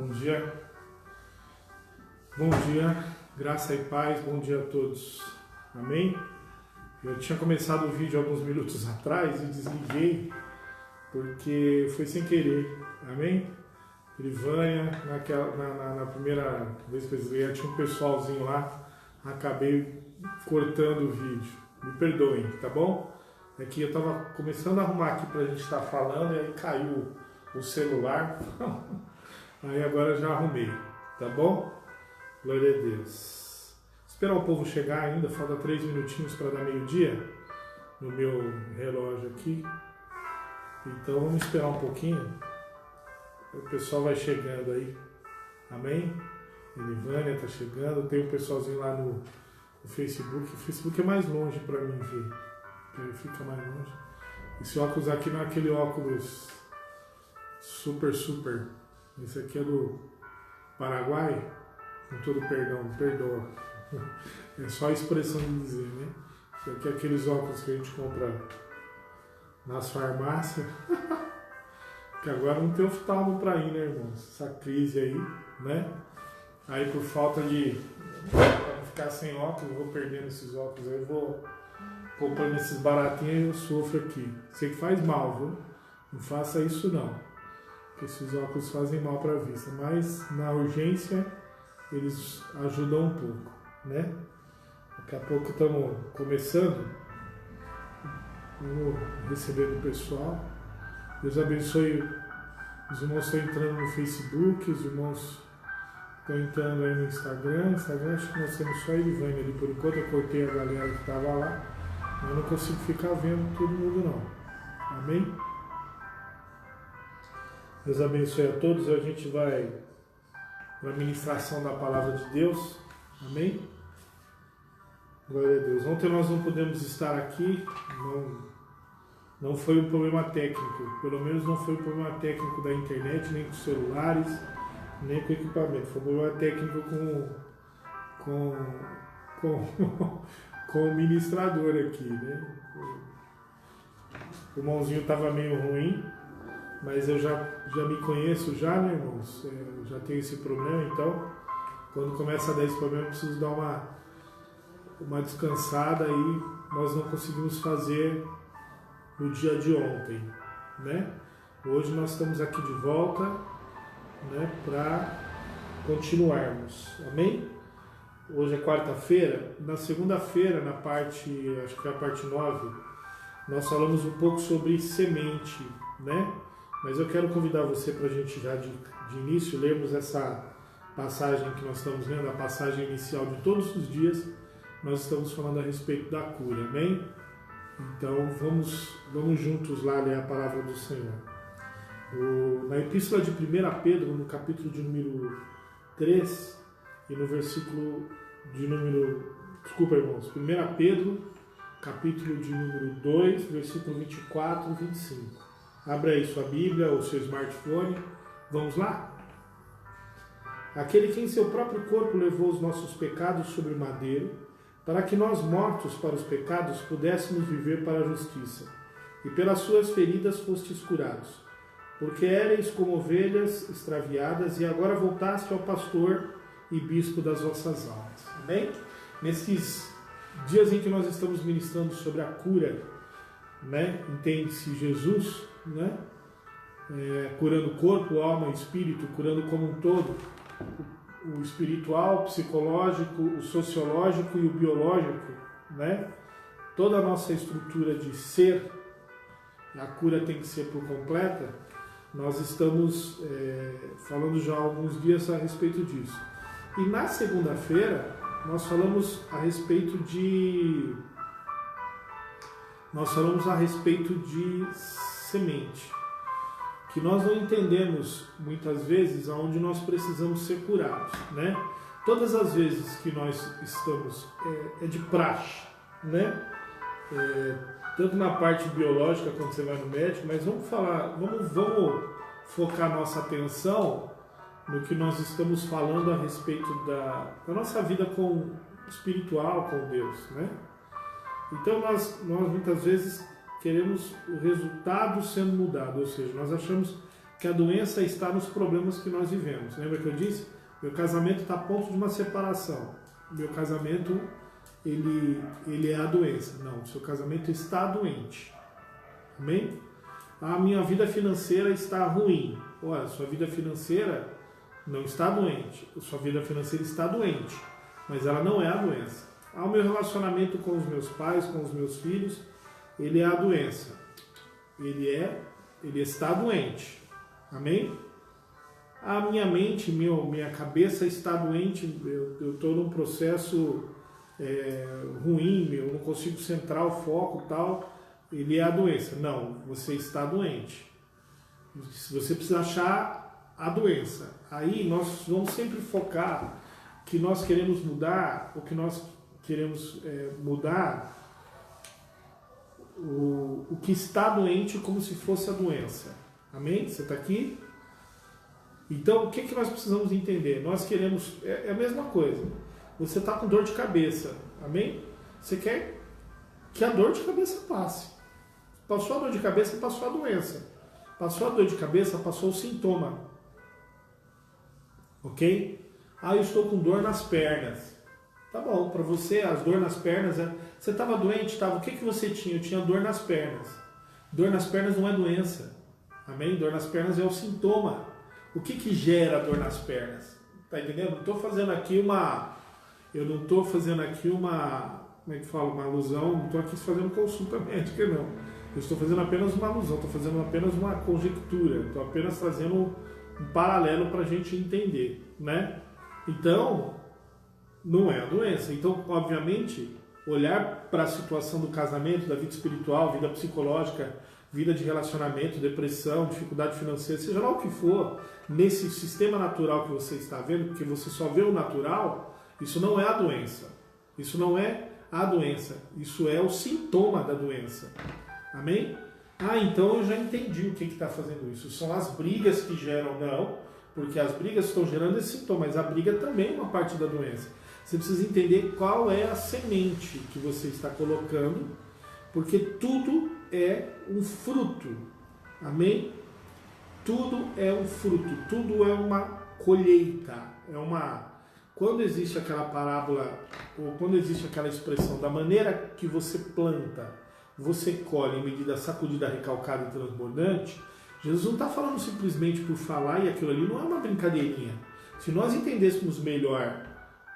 Bom dia, graça e paz, bom dia a todos, amém? Eu tinha começado o vídeo alguns minutos atrás e desliguei porque foi sem querer, amém? Livânia, na primeira vez que eu desliguei, tinha um pessoalzinho lá, acabei cortando o vídeo, me perdoem, tá bom? É que eu estava começando a arrumar aqui pra gente estar falando e aí caiu o celular, aí agora já arrumei, tá bom? Glória a Deus. Esperar o povo chegar ainda, falta 3 minutinhos para dar meio-dia no meu relógio aqui. Então vamos esperar um pouquinho. O pessoal vai chegando aí. Amém? Elivânia está chegando. Tem um pessoalzinho lá no Facebook. O Facebook é mais longe para mim ver. Ele fica mais longe. Esse óculos aqui não é aquele óculos super. Esse aqui é do Paraguai. Com todo perdão, perdoa. É só a expressão de dizer, né? Isso aqui é aqueles óculos que a gente compra nas farmácias. Que agora não tem oftalmo para ir, né, irmãos? Essa crise aí, né? Aí por falta de ficar sem óculos, eu vou perdendo esses óculos aí, eu vou comprando esses baratinhos e eu sofro aqui. Sei que faz mal, viu? Não faça isso não. Porque esses óculos fazem mal para a vista. Mas na urgência eles ajudam um pouco, né? Daqui a pouco estamos começando. Vamos recebendo o pessoal. Deus abençoe. Os irmãos estão entrando no Facebook, os irmãos estão entrando aí no Instagram. Acho que nós temos só a Elivânia ali por enquanto. Eu cortei a galera que estava lá. Mas eu não consigo ficar vendo todo mundo não. Amém? Deus abençoe a todos. A gente vai para a ministração da palavra de Deus, amém? Glória a Deus. Ontem nós não pudemos estar aqui, não foi um problema técnico, pelo menos não foi um problema técnico da internet, nem com os celulares, nem com o equipamento, foi um problema técnico com o ministrador aqui, né? O irmãozinho estava meio ruim, mas eu já me conheço já, né, irmãos? Eu já tenho esse problema, então quando começa a dar esse problema eu preciso dar uma descansada e nós não conseguimos fazer no dia de ontem, né? Hoje nós estamos aqui de volta, né, para continuarmos, amém? Hoje é quarta-feira, na segunda-feira, na parte, acho que é a parte 9, nós falamos um pouco sobre semente, né? Mas eu quero convidar você para a gente já de início lermos essa passagem que nós estamos lendo, a passagem inicial de todos os dias. Nós estamos falando a respeito da cura, amém? Então vamos juntos lá ler a palavra do Senhor. Na epístola de 1 Pedro, no capítulo de número 3 e no versículo de número... Desculpa, irmãos. 1 Pedro, capítulo de número 2, versículo 24 e 25. Abra aí sua Bíblia ou seu smartphone. Vamos lá? Aquele que em seu próprio corpo levou os nossos pecados sobre o madeiro, para que nós, mortos para os pecados, pudéssemos viver para a justiça. E pelas suas feridas fostes curados. Porque éreis como ovelhas extraviadas, e agora voltaste ao pastor e bispo das vossas almas. Amém? Nesses dias em que nós estamos ministrando sobre a cura, né? Entende-se Jesus, né? Curando corpo, alma e espírito, curando como um todo, o espiritual, o psicológico, o sociológico e o biológico, né? Toda a nossa estrutura de ser, a cura tem que ser por completa. Nós estamos falando já há alguns dias a respeito disso. E na segunda-feira nós falamos a respeito de semente, que nós não entendemos muitas vezes aonde nós precisamos ser curados, né? Todas as vezes que nós estamos, é de praxe, né? Tanto na parte biológica quando você vai no médico, mas vamos focar nossa atenção no que nós estamos falando a respeito da nossa vida espiritual com Deus, né? Então nós muitas vezes queremos o resultado sendo mudado, ou seja, nós achamos que a doença está nos problemas que nós vivemos. Lembra que eu disse? Meu casamento está a ponto de uma separação. Meu casamento, ele é a doença. Não, seu casamento está doente. Amém? A minha vida financeira está ruim. Olha, sua vida financeira não está doente. Sua vida financeira está doente, mas ela não é a doença. O meu relacionamento com os meus pais, com os meus filhos, ele é a doença. Ele está doente. Amém? A minha mente, minha cabeça está doente, eu estou num processo ruim, eu não consigo centrar o foco e tal, ele é a doença. Não, você está doente. Você precisa achar a doença. Aí nós vamos sempre focar que nós queremos mudar, o que nós queremos mudar o que está doente como se fosse a doença. Amém? Você está aqui? Então, o que nós precisamos entender? Nós queremos... É a mesma coisa. Você está com dor de cabeça. Amém? Você quer que a dor de cabeça passe. Passou a dor de cabeça, passou a doença. Passou a dor de cabeça, passou o sintoma. Ok? Eu estou com dor nas pernas. Tá bom, para você, as dores nas pernas... Você estava doente? Tava. O que você tinha? Eu tinha dor nas pernas. Dor nas pernas não é doença. Amém? Dor nas pernas é o sintoma. O que gera dor nas pernas? Tá entendendo? Não estou fazendo aqui uma... Como é que fala? Uma alusão. Não estou aqui fazendo consulta médica, não. Eu estou fazendo apenas uma alusão. Estou fazendo apenas uma conjectura. Estou apenas trazendo um paralelo para a gente entender, né? Então, não é a doença. Então, obviamente, olhar para a situação do casamento, da vida espiritual, vida psicológica, vida de relacionamento, depressão, dificuldade financeira, seja lá o que for, nesse sistema natural que você está vendo, porque você só vê o natural, isso não é a doença. Isso não é a doença. Isso é o sintoma da doença. Amém? Então eu já entendi o que está fazendo isso. São as brigas que geram, não, porque as brigas estão gerando esse sintoma, mas a briga também é uma parte da doença. Você precisa entender qual é a semente que você está colocando, porque tudo é um fruto. Amém? Tudo é um fruto, tudo é uma colheita. Quando existe aquela parábola, ou quando existe aquela expressão, da maneira que você planta, você colhe em medida sacudida, recalcada e transbordante, Jesus não está falando simplesmente por falar, e aquilo ali não é uma brincadeirinha. Se nós entendêssemos melhor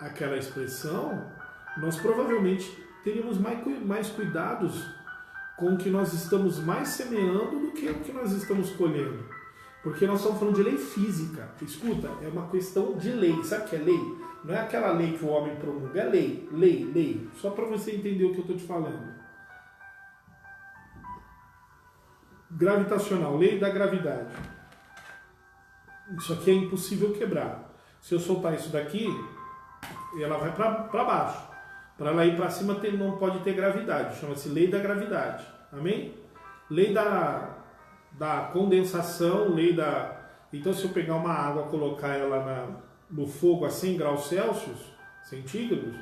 aquela expressão, nós provavelmente teríamos mais cuidados com o que nós estamos mais semeando do que o que nós estamos colhendo. Porque nós estamos falando de lei física. Escuta, é uma questão de lei. Sabe o que é lei? Não é aquela lei que o homem promulga, é lei. Só para você entender o que eu estou te falando. Gravitacional, lei da gravidade. Isso aqui é impossível quebrar. Se eu soltar isso daqui, ela vai para baixo. Para ela ir para cima não pode ter gravidade. Chama-se lei da gravidade. Amém? Lei da condensação, lei da... Então, se eu pegar uma água e colocar ela no fogo a 100 graus Celsius, centígrados,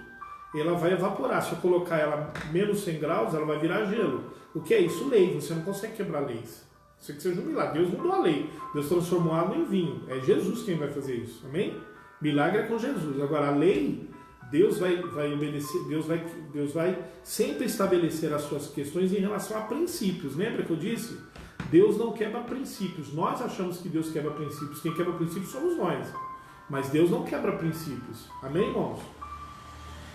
ela vai evaporar. Se eu colocar ela menos 100 graus, ela vai virar gelo. O que é isso? Lei. Você não consegue quebrar leis. Você que seja um milagre. Deus mudou a lei. Deus transformou água em vinho. É Jesus quem vai fazer isso. Amém? Milagre é com Jesus. Agora, a lei, Deus vai obedecer, Deus vai sempre estabelecer as suas questões em relação a princípios. Lembra que eu disse? Deus não quebra princípios. Nós achamos que Deus quebra princípios. Quem quebra princípios somos nós. Mas Deus não quebra princípios. Amém, irmãos?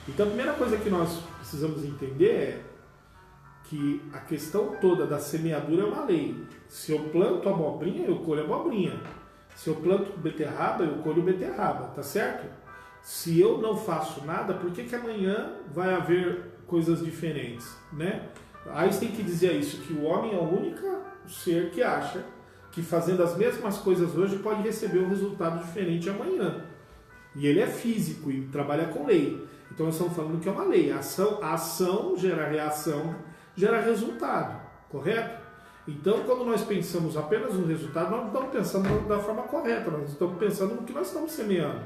Então, a primeira coisa que nós precisamos entender é que a questão toda da semeadura é uma lei. Se eu planto abobrinha, eu colho abobrinha. Se eu planto beterraba, eu colho beterraba, tá certo? Se eu não faço nada, por que amanhã vai haver coisas diferentes, né? Aí você tem que dizer isso, que o homem é o único ser que acha que fazendo as mesmas coisas hoje pode receber um resultado diferente amanhã. E ele é físico e trabalha com lei. Então nós estamos falando que é uma lei. A ação gera reação, gera resultado, correto? Então, quando nós pensamos apenas no resultado, nós não estamos pensando da forma correta, nós estamos pensando no que nós estamos semeando.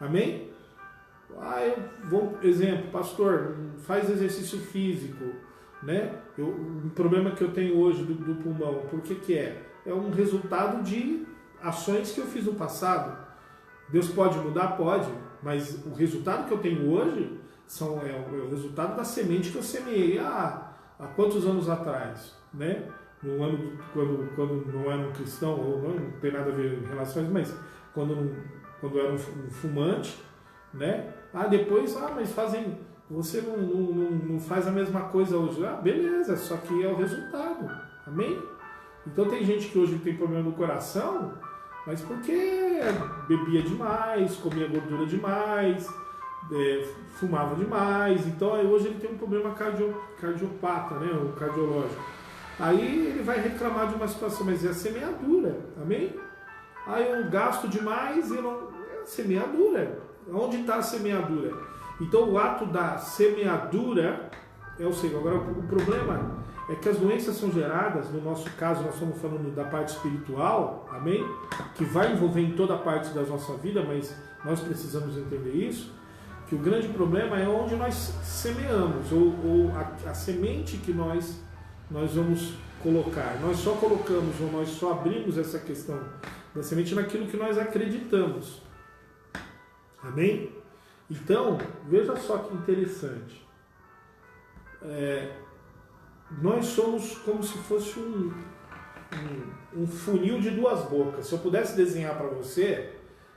Amém? Exemplo, pastor, faz exercício físico, né? O problema que eu tenho hoje do pulmão, por que é? É um resultado de ações que eu fiz no passado. Deus pode mudar? Pode, mas o resultado que eu tenho hoje é o resultado da semente que eu semeei há quantos anos atrás, né? No ano, quando não era um cristão, ou não tem nada a ver em relações, mas quando era um fumante, né? Depois, mas você não faz a mesma coisa hoje. Beleza, só que é o resultado, amém? Então tem gente que hoje tem problema no coração, mas porque bebia demais, comia gordura demais, fumava demais, então hoje ele tem um problema cardiopata, né, o cardiológico. Aí ele vai reclamar de uma situação, mas é a semeadura, amém? Aí eu gasto demais e não... É a semeadura. Onde está a semeadura? Então o ato da semeadura é o seguinte. Agora o problema é que as doenças são geradas, no nosso caso nós estamos falando da parte espiritual, amém? Que vai envolver em toda a parte da nossa vida, mas nós precisamos entender isso, que o grande problema é onde nós semeamos, ou a semente que nós vamos colocar. Nós só colocamos, ou nós só abrimos essa questão da semente naquilo que nós acreditamos. Amém? Então, veja só que interessante. Nós somos como se fosse um funil de duas bocas. Se eu pudesse desenhar para você,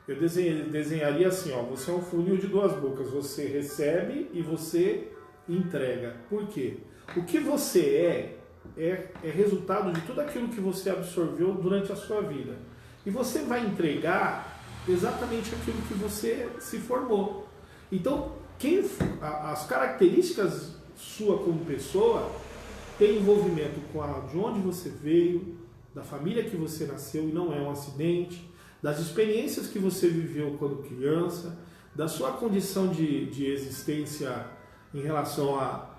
eu desenharia assim, você é um funil de duas bocas. Você recebe e você entrega. Por quê? O que você é resultado de tudo aquilo que você absorveu durante a sua vida. E você vai entregar exatamente aquilo que você se formou. Então, as características sua como pessoa tem envolvimento com de onde você veio, da família que você nasceu e não é um acidente, das experiências que você viveu quando criança, da sua condição de existência em relação a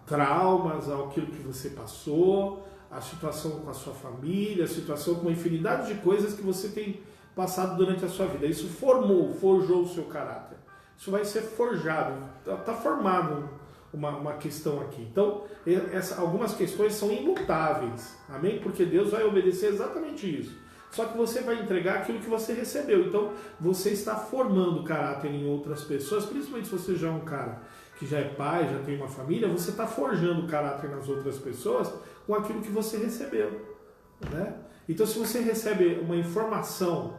traumas, aquilo que você passou, a situação com a sua família, a situação com uma infinidade de coisas que você tem passado durante a sua vida. Isso forjou o seu caráter. Isso vai ser forjado, está formado uma questão aqui. Então, algumas questões são imutáveis, amém? Porque Deus vai obedecer exatamente isso. Só que você vai entregar aquilo que você recebeu. Então, você está formando caráter em outras pessoas, principalmente se você já é um cara que já é pai, já tem uma família, você está forjando caráter nas outras pessoas com aquilo que você recebeu, né? Então, se você recebe uma informação,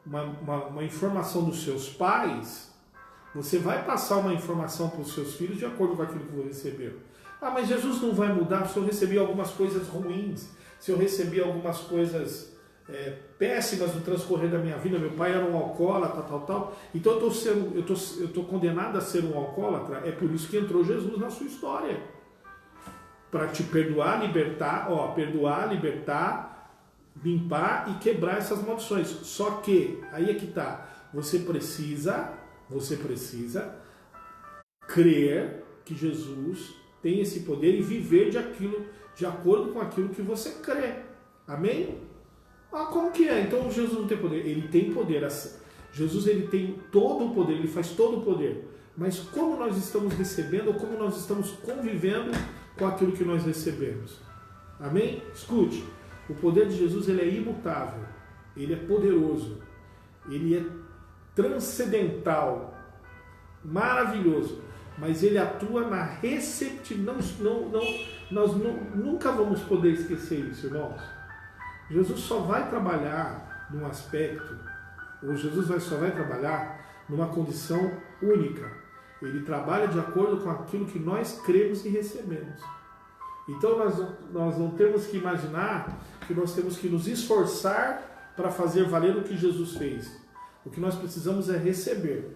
uma informação dos seus pais, você vai passar uma informação para os seus filhos de acordo com aquilo que você recebeu. Mas Jesus não vai mudar se eu recebi algumas coisas ruins, se eu recebi algumas coisas péssimas no transcorrer da minha vida. Meu pai era um alcoólatra, tal. Então eu estou condenado a ser um alcoólatra. É por isso que entrou Jesus na sua história. Para te perdoar, libertar, limpar e quebrar essas maldições. Só que, aí é que está, você precisa crer que Jesus tem esse poder e viver de acordo com aquilo que você crê. Amém? Como que é? Então Jesus não tem poder? Ele tem poder. Jesus ele tem todo o poder, ele faz todo o poder. Mas como nós estamos recebendo ou como nós estamos convivendo com aquilo que nós recebemos? Amém? Escute, o poder de Jesus ele é imutável, ele é poderoso, ele é transcendental, maravilhoso, mas ele atua na receptividade. Nós nunca vamos poder esquecer isso, irmãos. Jesus só vai trabalhar num aspecto, ou Jesus só vai trabalhar numa condição única. Ele trabalha de acordo com aquilo que nós cremos e recebemos. Então nós não temos que imaginar que nós temos que nos esforçar para fazer valer o que Jesus fez. O que nós precisamos é receber.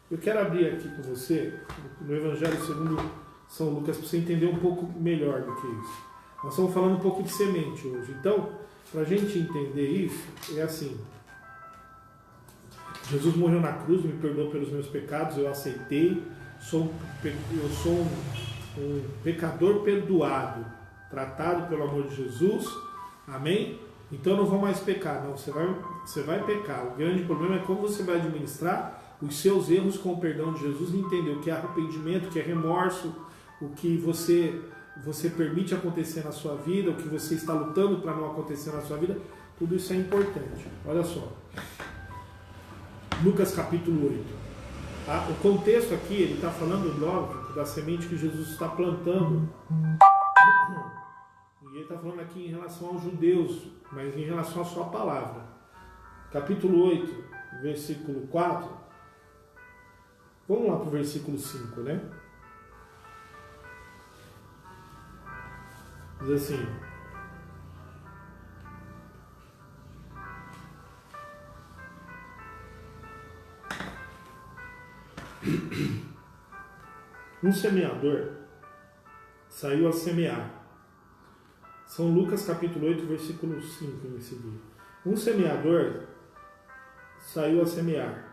Eu quero abrir aqui com você, no Evangelho segundo São Lucas, para você entender um pouco melhor do que isso. Nós estamos falando um pouco de semente hoje. Então, para a gente entender isso, é assim. Jesus morreu na cruz, me perdoou pelos meus pecados, eu aceitei, eu sou um pecador perdoado, tratado pelo amor de Jesus, amém? Então eu não vou mais pecar, não, você vai pecar. O grande problema é como você vai administrar os seus erros com o perdão de Jesus e entender o que é arrependimento, o que é remorso, o que você permite acontecer na sua vida, o que você está lutando para não acontecer na sua vida. Tudo isso é importante. Olha só. Lucas capítulo 8. O contexto aqui, ele está falando, lógico, da semente que Jesus está plantando. E ele está falando aqui em relação aos judeus, mas em relação à sua palavra. Capítulo 8, versículo 4. Vamos lá para o versículo 5, né? Diz assim: um semeador saiu a semear. São Lucas capítulo 8, versículo 5 nesse dia. Um semeador saiu a semear.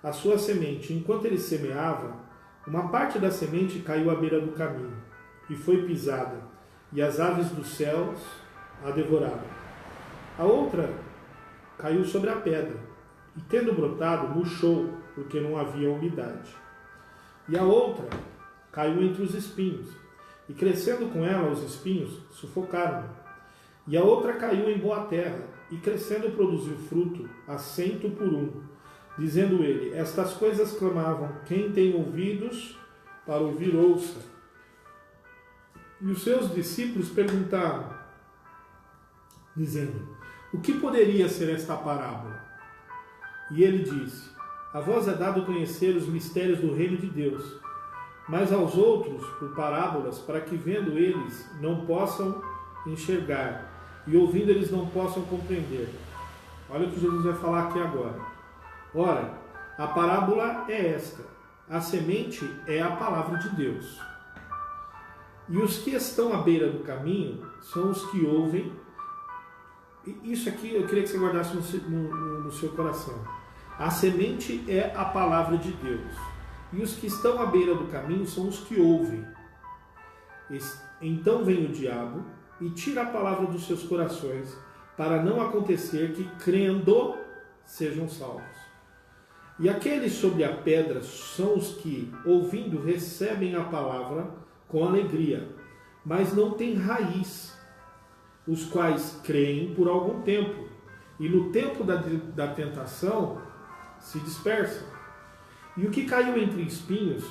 A sua semente, enquanto ele semeava, uma parte da semente caiu à beira do caminho e foi pisada, e as aves dos céus a devoraram. A outra caiu sobre a pedra, e tendo brotado, murchou, porque não havia umidade. E a outra caiu entre os espinhos, e crescendo com ela os espinhos, sufocaram-na. E a outra caiu em boa terra, e crescendo produziu fruto, a 100 por um. Dizendo ele: estas coisas clamavam, quem tem ouvidos para ouvir, ouça. E os seus discípulos perguntaram, dizendo: o que poderia ser esta parábola? E ele disse: a vós é dado conhecer os mistérios do reino de Deus, mas aos outros por parábolas, para que vendo eles não possam enxergar, e ouvindo eles não possam compreender. Olha o que Jesus vai falar aqui agora. Ora, a parábola é esta: a semente é a palavra de Deus. E os que estão à beira do caminho são os que ouvem. Isso aqui eu queria que você guardasse no seu coração. A semente é a palavra de Deus. E os que estão à beira do caminho são os que ouvem. Então vem o diabo e tira a palavra dos seus corações, para não acontecer que, crendo, sejam salvos. E aqueles sobre a pedra são os que, ouvindo, recebem a palavra com alegria, mas não têm raiz, os quais creem por algum tempo, e no tempo da tentação se dispersam. E o que caiu entre espinhos,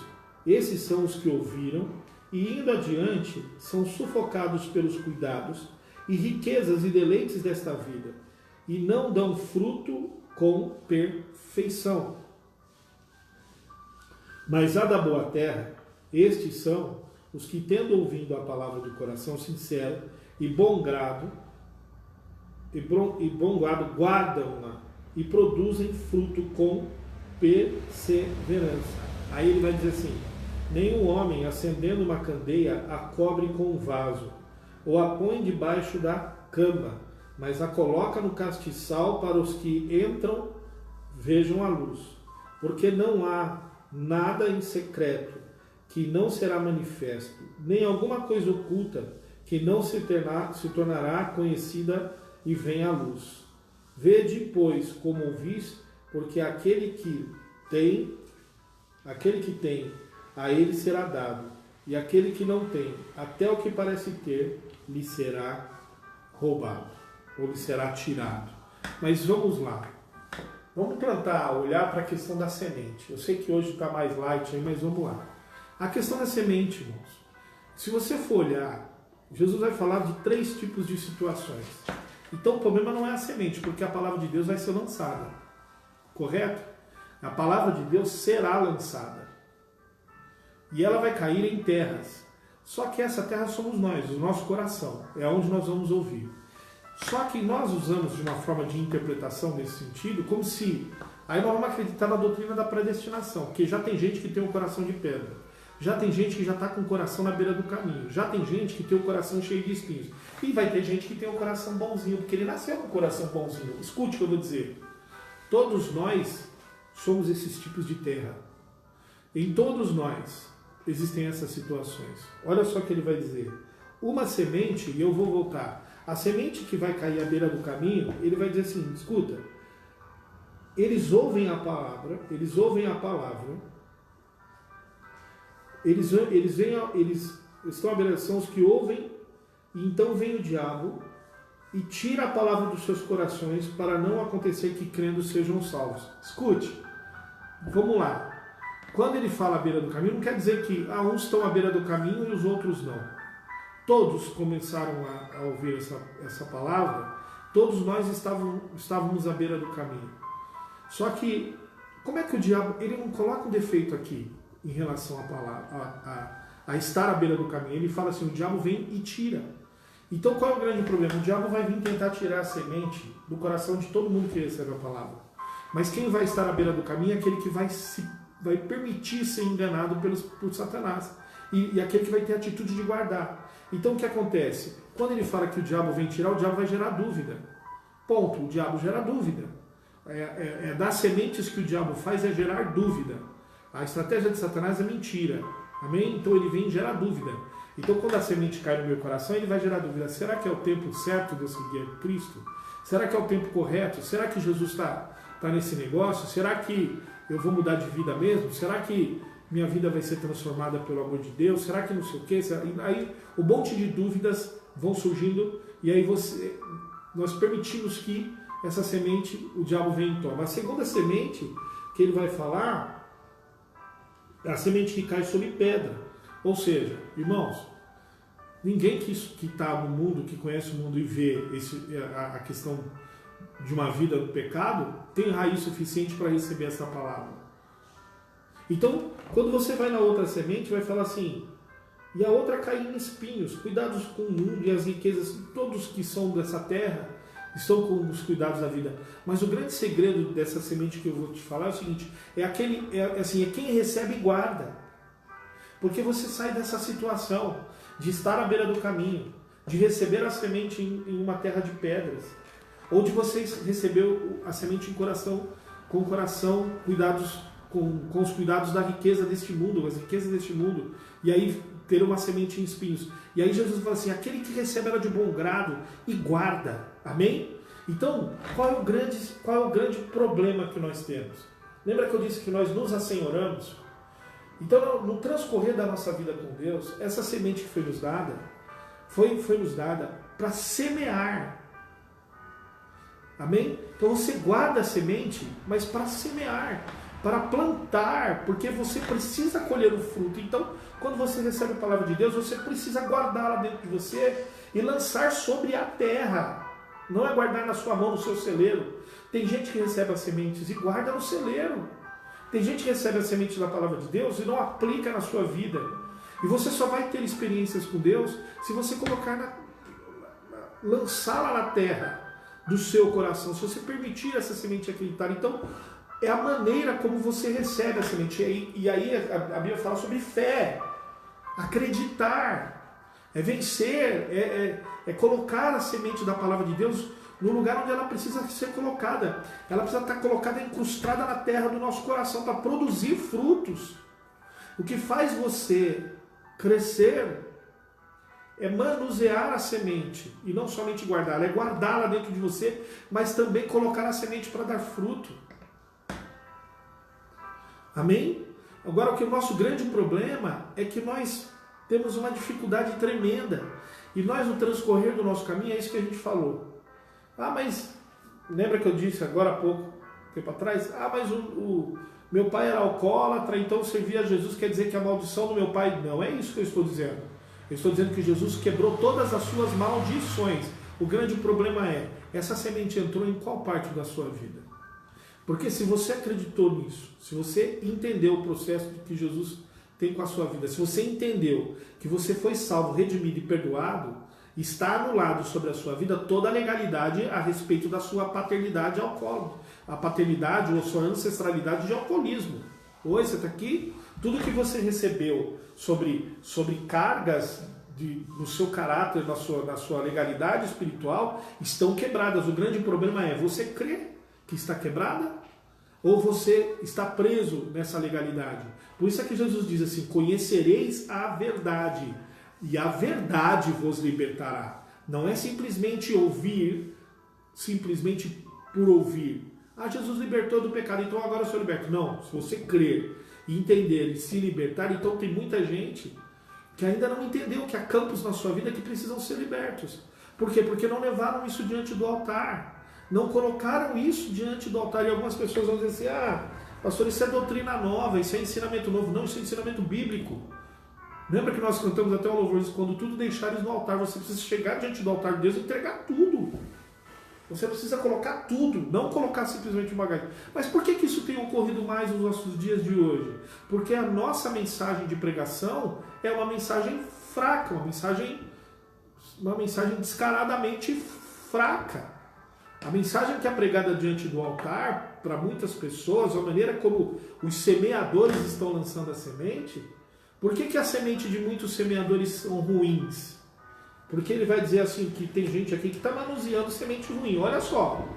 esses são os que ouviram, e indo adiante, são sufocados pelos cuidados e riquezas e deleites desta vida, e não dão fruto com perfeição. Mas a da boa terra, estes são os que, tendo ouvido a palavra do coração sincero e bom grado, guardam-na e produzem fruto com perseverança. Aí ele vai dizer assim: nenhum homem, acendendo uma candeia, a cobre com um vaso, ou a põe debaixo da cama, mas a coloca no castiçal, para os que entram vejam a luz. Porque não há nada em secreto que não será manifesto, nem alguma coisa oculta que não se tornará conhecida e venha à luz. Vede, pois, como ouvis, porque aquele que tem, a ele será dado, e aquele que não tem, até o que parece ter, lhe será roubado, ou lhe será tirado. Mas vamos lá. Vamos tentar olhar para a questão da semente. Eu sei que hoje está mais light aí, mas vamos lá. A questão da semente, irmãos. Se você for olhar, Jesus vai falar de 3 tipos de situações. Então o problema não é a semente, porque a palavra de Deus vai ser lançada. Correto? A palavra de Deus será lançada. E ela vai cair em terras. Só que essa terra somos nós, o nosso coração. É onde nós vamos ouvir. Só que nós usamos de uma forma de interpretação nesse sentido, como se... Aí nós vamos acreditar na doutrina da predestinação, porque já tem gente que tem um coração de pedra. Já tem gente que já está com o coração na beira do caminho. Já tem gente que tem o coração cheio de espinhos. E vai ter gente que tem o coração bonzinho, porque ele nasceu com o coração bonzinho. Escute o que eu vou dizer. Todos nós somos esses tipos de terra. Em todos nós existem essas situações. Olha só o que ele vai dizer. Uma semente, e eu vou voltar... A semente que vai cair à beira do caminho, ele vai dizer assim, escuta, eles ouvem a palavra, eles estão à beira, são os que ouvem, e então vem o diabo e tira a palavra dos seus corações, para não acontecer que crendo sejam salvos. Escute, vamos lá. Quando ele fala à beira do caminho, não quer dizer que uns estão à beira do caminho e os outros não. Todos começaram a ouvir essa palavra, todos nós estávamos à beira do caminho. Só que, como é que o diabo, ele não coloca um defeito aqui em relação à palavra, a estar à beira do caminho? Ele fala assim, o diabo vem e tira. Então qual é o grande problema? O diabo vai vir tentar tirar a semente do coração de todo mundo que recebe a palavra. Mas quem vai estar à beira do caminho é aquele que vai permitir ser enganado por Satanás. E aquele que vai ter a atitude de guardar. Então o que acontece? Quando ele fala que o diabo vem tirar, o diabo vai gerar dúvida. Ponto. O diabo gera dúvida. Das sementes que o diabo faz é gerar dúvida. A estratégia de Satanás é mentira. Amém? Então ele vem gerar dúvida. Então quando a semente cai no meu coração, ele vai gerar dúvida. Será que é o tempo certo de eu seguir a Cristo? Será que é o tempo correto? Será que Jesus está nesse negócio? Será que eu vou mudar de vida mesmo? Será que minha vida vai ser transformada pelo amor de Deus? Será que não sei o quê? Aí um monte de dúvidas vão surgindo e aí nós permitimos que essa semente, o diabo venha e toma. A segunda semente que ele vai falar é a semente que cai sobre pedra. Ou seja, irmãos, ninguém que está no mundo, que conhece o mundo e vê a questão de uma vida do pecado, tem raiz suficiente para receber essa palavra. Então, quando você vai na outra semente, vai falar assim, e a outra cai em espinhos, cuidados com o mundo e as riquezas, todos que são dessa terra, estão com os cuidados da vida. Mas o grande segredo dessa semente que eu vou te falar é o seguinte, é quem recebe e guarda. Porque você sai dessa situação de estar à beira do caminho, de receber a semente em uma terra de pedras, ou de você receber a semente com o coração, cuidados com os cuidados da riqueza deste mundo, as riquezas deste mundo, e aí ter uma semente em espinhos. E aí Jesus fala assim, aquele que recebe ela de bom grado e guarda. Amém? Então, qual é o grande problema que nós temos? Lembra que eu disse que nós nos assenhoramos? Então, no transcorrer da nossa vida com Deus, essa semente que foi nos dada, foi nos dada para semear. Amém? Então você guarda a semente, mas para semear, para plantar, porque você precisa colher o fruto. Então, quando você recebe a palavra de Deus, você precisa guardá-la dentro de você e lançar sobre a terra. Não é guardar na sua mão, no seu celeiro. Tem gente que recebe as sementes e guarda no celeiro. Tem gente que recebe a semente da palavra de Deus e não aplica na sua vida. E você só vai ter experiências com Deus se você colocar lançá-la na terra do seu coração, se você permitir essa semente acreditar. Então, é a maneira como você recebe a semente. E aí a Bíblia fala sobre fé, acreditar, é vencer, é colocar a semente da palavra de Deus no lugar onde ela precisa ser colocada. Ela precisa estar colocada, incrustada na terra do nosso coração para produzir frutos. O que faz você crescer é manusear a semente e não somente guardá-la, é guardá-la dentro de você, mas também colocar a semente para dar fruto. Amém? Agora, o nosso grande problema é que nós temos uma dificuldade tremenda e nós, no transcorrer do nosso caminho, é isso que a gente falou. Mas lembra que eu disse agora há pouco tempo atrás? Mas o meu pai era alcoólatra, então servia a Jesus, quer dizer que a maldição do meu pai... Não é isso que eu estou dizendo. Eu estou dizendo que Jesus quebrou todas as suas maldições. O grande problema é, essa semente entrou em qual parte da sua vida? Porque se você acreditou nisso, se você entendeu o processo que Jesus tem com a sua vida, se você entendeu que você foi salvo, redimido e perdoado, está anulado sobre a sua vida toda a legalidade a respeito da sua paternidade alcoólica, a paternidade ou sua ancestralidade de alcoolismo. Oi, você está aqui? Tudo que você recebeu sobre cargas no seu caráter, na sua legalidade espiritual, estão quebradas. O grande problema é, você crê que está quebrada? Ou você está preso nessa legalidade? Por isso é que Jesus diz assim, conhecereis a verdade, e a verdade vos libertará. Não é simplesmente ouvir, simplesmente por ouvir. Jesus libertou do pecado, então agora eu sou liberto. Não, se você crer, entender e se libertar, então tem muita gente que ainda não entendeu que há campos na sua vida que precisam ser libertos. Por quê? Porque não levaram isso diante do altar. Não colocaram isso diante do altar. E algumas pessoas vão dizer assim, pastor, isso é doutrina nova, isso é ensinamento novo. Não, isso é ensinamento bíblico. Lembra que nós cantamos até o louvor, quando tudo deixares no altar, você precisa chegar diante do altar de Deus e entregar tudo. Você precisa colocar tudo, não colocar simplesmente uma gaita. Mas por que isso tem ocorrido mais nos nossos dias de hoje? Porque a nossa mensagem de pregação é uma mensagem fraca, uma mensagem descaradamente fraca. A mensagem que é pregada diante do altar, para muitas pessoas, a maneira como os semeadores estão lançando a semente, por que a semente de muitos semeadores são ruins? Porque ele vai dizer assim, que tem gente aqui que está manuseando semente ruim. Olha só,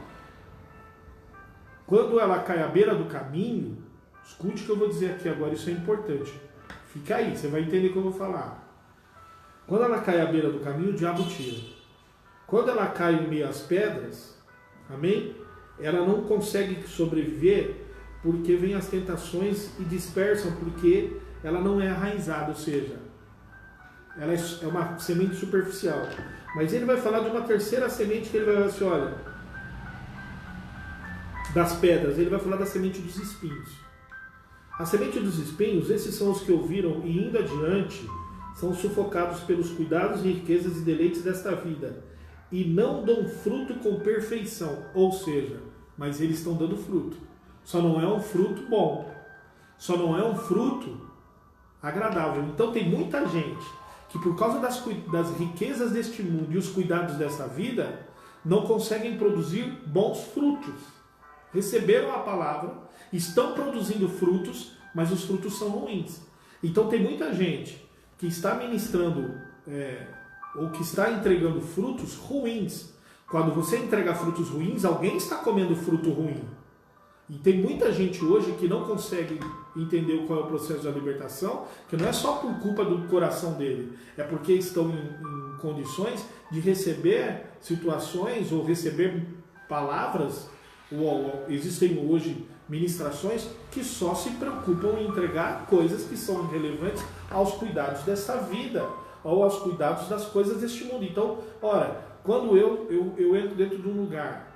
quando ela cai à beira do caminho, escute o que eu vou dizer aqui agora, isso é importante. Fica aí, você vai entender o que eu vou falar. Quando ela cai à beira do caminho, o diabo tira. Quando ela cai em meio às pedras, amém? Ela não consegue sobreviver porque vem as tentações e dispersam, porque ela não é arraizada, ou seja, ela é uma semente superficial. Mas ele vai falar de uma terceira semente que ele vai falar assim, olha, das pedras, ele vai falar da semente dos espinhos. A semente dos espinhos, esses são os que ouviram e indo adiante, são sufocados pelos cuidados e riquezas e deleites desta vida, e não dão fruto com perfeição, ou seja, mas eles estão dando fruto. Só não é um fruto bom, só não é um fruto agradável. Então tem muita gente que por causa das riquezas deste mundo e os cuidados dessa vida, não conseguem produzir bons frutos. Receberam a palavra, estão produzindo frutos, mas os frutos são ruins. Então tem muita gente que está ministrando ou que está entregando frutos ruins. Quando você entrega frutos ruins, alguém está comendo fruto ruim. E tem muita gente hoje que não consegue entender qual é o processo da libertação, que não é só por culpa do coração dele, é porque estão em condições de receber situações ou receber palavras, ou existem hoje ministrações que só se preocupam em entregar coisas que são relevantes aos cuidados dessa vida, ou aos cuidados das coisas deste mundo. Então, ora, quando eu entro dentro de um lugar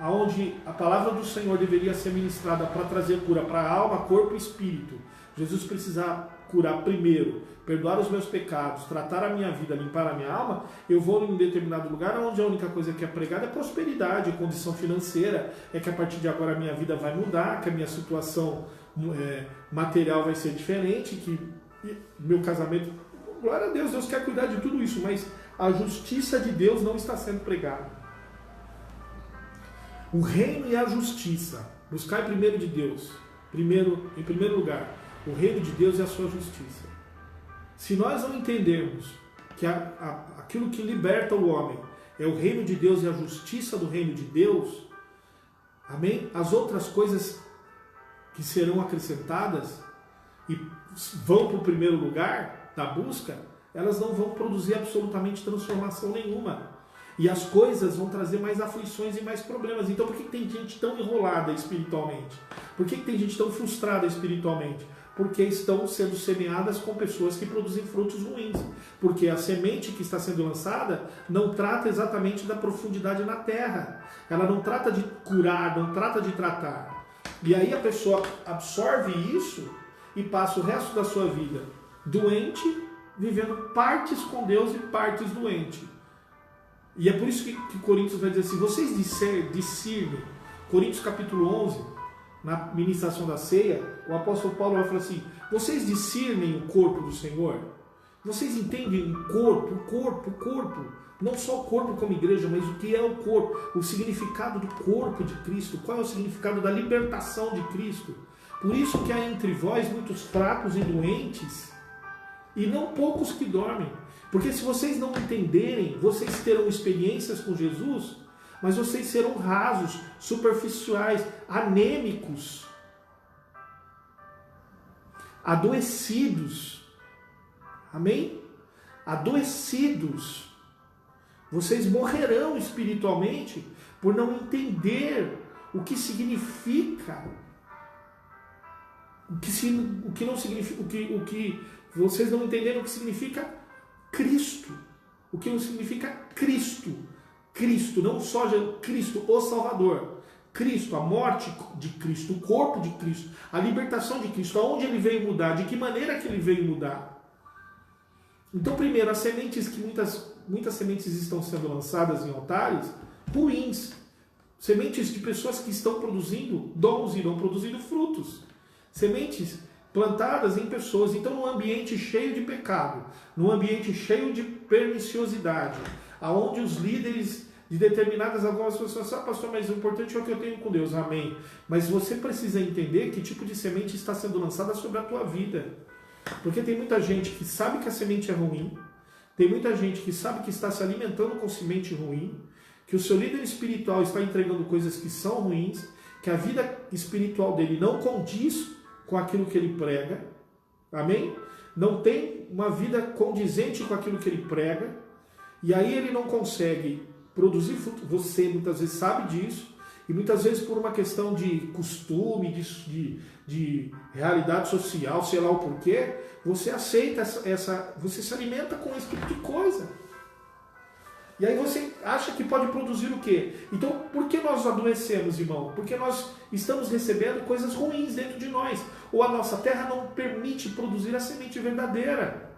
onde a palavra do Senhor deveria ser ministrada para trazer cura para a alma, corpo e espírito, Jesus precisa curar primeiro, perdoar os meus pecados, tratar a minha vida, limpar a minha alma, eu vou em um determinado lugar onde a única coisa que é pregada é prosperidade, condição financeira, é que a partir de agora a minha vida vai mudar, que a minha situação material vai ser diferente, que meu casamento... Glória a Deus, Deus quer cuidar de tudo isso, mas a justiça de Deus não está sendo pregada. O reino e a justiça. Buscar primeiro de Deus. Em primeiro lugar, o reino de Deus e a sua justiça. Se nós não entendermos que aquilo que liberta o homem é o reino de Deus e a justiça do reino de Deus, amém? As outras coisas que serão acrescentadas e vão para o primeiro lugar da busca, elas não vão produzir absolutamente transformação nenhuma. E as coisas vão trazer mais aflições e mais problemas. Então por que tem gente tão enrolada espiritualmente? Por que tem gente tão frustrada espiritualmente? Porque estão sendo semeadas com pessoas que produzem frutos ruins. Porque a semente que está sendo lançada não trata exatamente da profundidade na terra. Ela não trata de curar, não trata de tratar. E aí a pessoa absorve isso e passa o resto da sua vida doente, vivendo partes com Deus e partes doente. E é por isso que Coríntios vai dizer assim, vocês discernem, Coríntios capítulo 11, na ministração da ceia, o apóstolo Paulo vai falar assim, vocês discernem o corpo do Senhor? Vocês entendem o corpo, não só o corpo como igreja, mas o que é o corpo, o significado do corpo de Cristo, qual é o significado da libertação de Cristo? Por isso que há entre vós muitos fracos e doentes, e não poucos que dormem. Porque se vocês não entenderem, vocês terão experiências com Jesus, mas vocês serão rasos, superficiais, anêmicos, adoecidos. Amém? Adoecidos. Vocês morrerão espiritualmente por não entender o que significa, vocês não entenderam o que significa Cristo. o que significa Cristo. Cristo, não só Cristo, o Salvador. Cristo, a morte de Cristo, o corpo de Cristo, a libertação de Cristo, aonde ele veio mudar, de que maneira que ele veio mudar. Então, primeiro, as sementes que muitas sementes estão sendo lançadas em altares, ruins, sementes de pessoas que estão produzindo dons e não produzindo frutos, sementes plantadas em pessoas, então num ambiente cheio de pecado, num ambiente cheio de perniciosidade, aonde os líderes de determinadas algumas pessoas, pastor, mas o importante é o que eu tenho com Deus, amém. Mas você precisa entender que tipo de semente está sendo lançada sobre a tua vida. Porque tem muita gente que sabe que a semente é ruim, tem muita gente que sabe que está se alimentando com semente ruim, que o seu líder espiritual está entregando coisas que são ruins, que a vida espiritual dele não condiz com aquilo que ele prega, amém? Não tem uma vida condizente com aquilo que ele prega, e aí ele não consegue produzir fruto. Você muitas vezes sabe disso, e muitas vezes por uma questão de costume, de realidade social, sei lá o porquê, você aceita você se alimenta com esse tipo de coisa. E aí você acha que pode produzir o quê? Então, por que nós adoecemos, irmão? Porque nós estamos recebendo coisas ruins dentro de nós. Ou a nossa terra não permite produzir a semente verdadeira.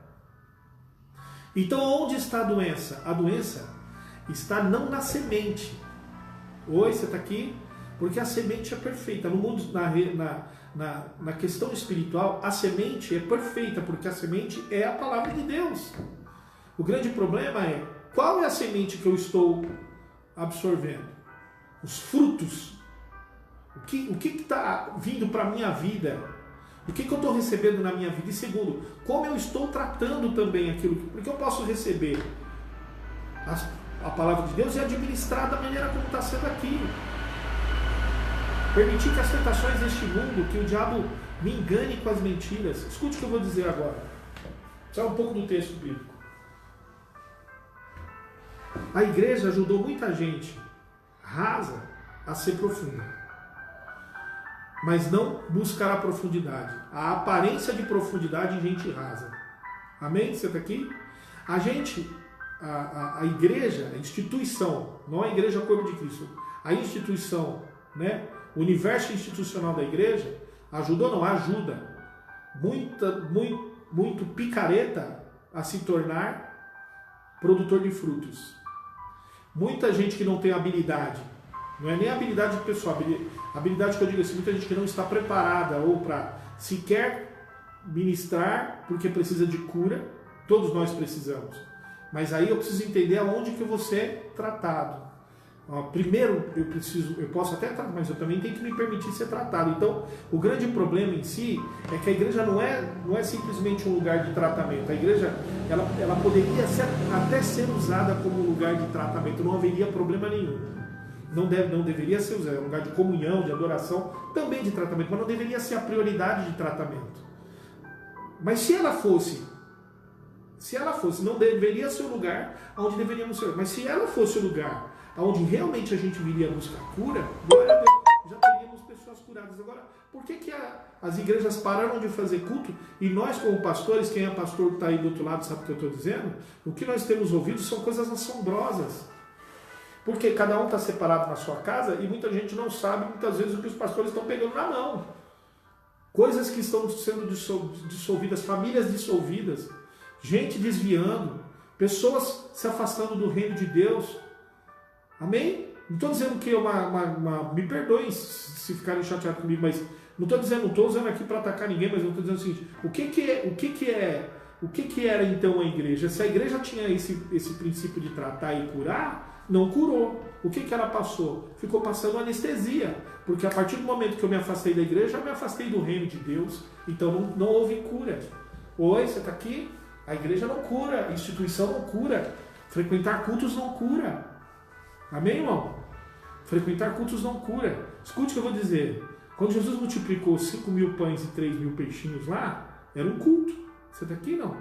Então, onde está a doença? A doença está não na semente. Oi, você está aqui? Porque a semente é perfeita. No mundo, na questão espiritual, a semente é perfeita, porque a semente é a palavra de Deus. O grande problema é, qual é a semente que eu estou absorvendo? Os frutos. O que está vindo para a minha vida? O que eu estou recebendo na minha vida? E segundo, como eu estou tratando também aquilo? Porque eu posso receber a palavra de Deus e administrar da maneira como está sendo aqui. Permitir que as tentações deste mundo, que o diabo me engane com as mentiras. Escute o que eu vou dizer agora. Sai um pouco do texto bíblico. A igreja ajudou muita gente rasa a ser profunda, mas não buscar a profundidade. A aparência de profundidade em gente rasa. Amém? Você está aqui? A gente, a igreja, a instituição, não a igreja corpo de Cristo, a instituição, né? O universo institucional da igreja ajudou, não ajuda muito picareta a se tornar produtor de frutos. Muita gente que não tem habilidade, não é nem habilidade pessoal, habilidade que eu digo assim, muita gente que não está preparada ou para sequer ministrar, porque precisa de cura, todos nós precisamos. Mas aí eu preciso entender aonde que eu vou ser tratado. Primeiro eu posso até tratar, mas eu também tenho que me permitir ser tratado. Então, o grande problema em si é que a igreja não é simplesmente um lugar de tratamento. A igreja ela poderia até ser usada como lugar de tratamento, não haveria problema nenhum. Não deveria ser usada, é um lugar de comunhão, de adoração, também de tratamento, mas não deveria ser a prioridade de tratamento. Mas se ela fosse, não deveria ser o lugar onde deveríamos ser. Mas se ela fosse o lugar onde realmente a gente viria buscar cura, glória a Deus, já teríamos pessoas curadas. Agora, por que as igrejas pararam de fazer culto e nós, como pastores, quem é pastor está aí do outro lado sabe o que eu estou dizendo? O que nós temos ouvido são coisas assombrosas. Porque cada um está separado na sua casa e muita gente não sabe, muitas vezes, o que os pastores estão pegando na mão. Coisas que estão sendo dissolvidas, famílias dissolvidas, gente desviando, pessoas se afastando do reino de Deus. Amém? Não estou dizendo que me perdoem se ficarem chateados comigo, mas não estou usando aqui para atacar ninguém, mas eu estou dizendo o seguinte: o que era então a igreja? Se a igreja tinha esse princípio de tratar e curar, não curou. O que ela passou? Ficou passando anestesia, porque a partir do momento que eu me afastei da igreja, eu me afastei do reino de Deus, então não houve cura. Oi, você está aqui? A igreja não cura, a instituição não cura, frequentar cultos não cura. Amém, irmão? Frequentar cultos não cura. Escute o que eu vou dizer. Quando Jesus multiplicou 5.000 pães e 3.000 peixinhos lá, era um culto. Você está aqui, não?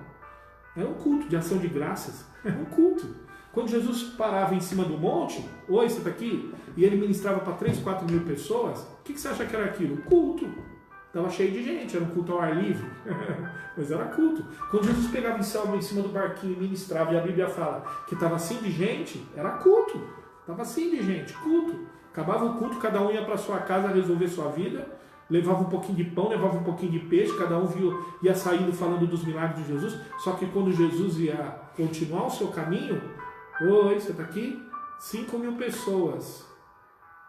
Era um culto de ação de graças. Era um culto. Quando Jesus parava em cima do monte, oi, você está aqui? E ele ministrava para 3, 4 mil pessoas, o que você acha que era aquilo? Culto. Estava cheio de gente, era um culto ao ar livre, mas era culto. Quando Jesus pegava em cima do barquinho e ministrava, e a Bíblia fala que estava assim de gente, era culto. Estava assim de gente, culto. Acabava o culto, cada um ia para sua casa resolver sua vida, levava um pouquinho de pão, levava um pouquinho de peixe, cada um ia saindo falando dos milagres de Jesus, só que quando Jesus ia continuar o seu caminho, oi, você está aqui? 5.000 pessoas.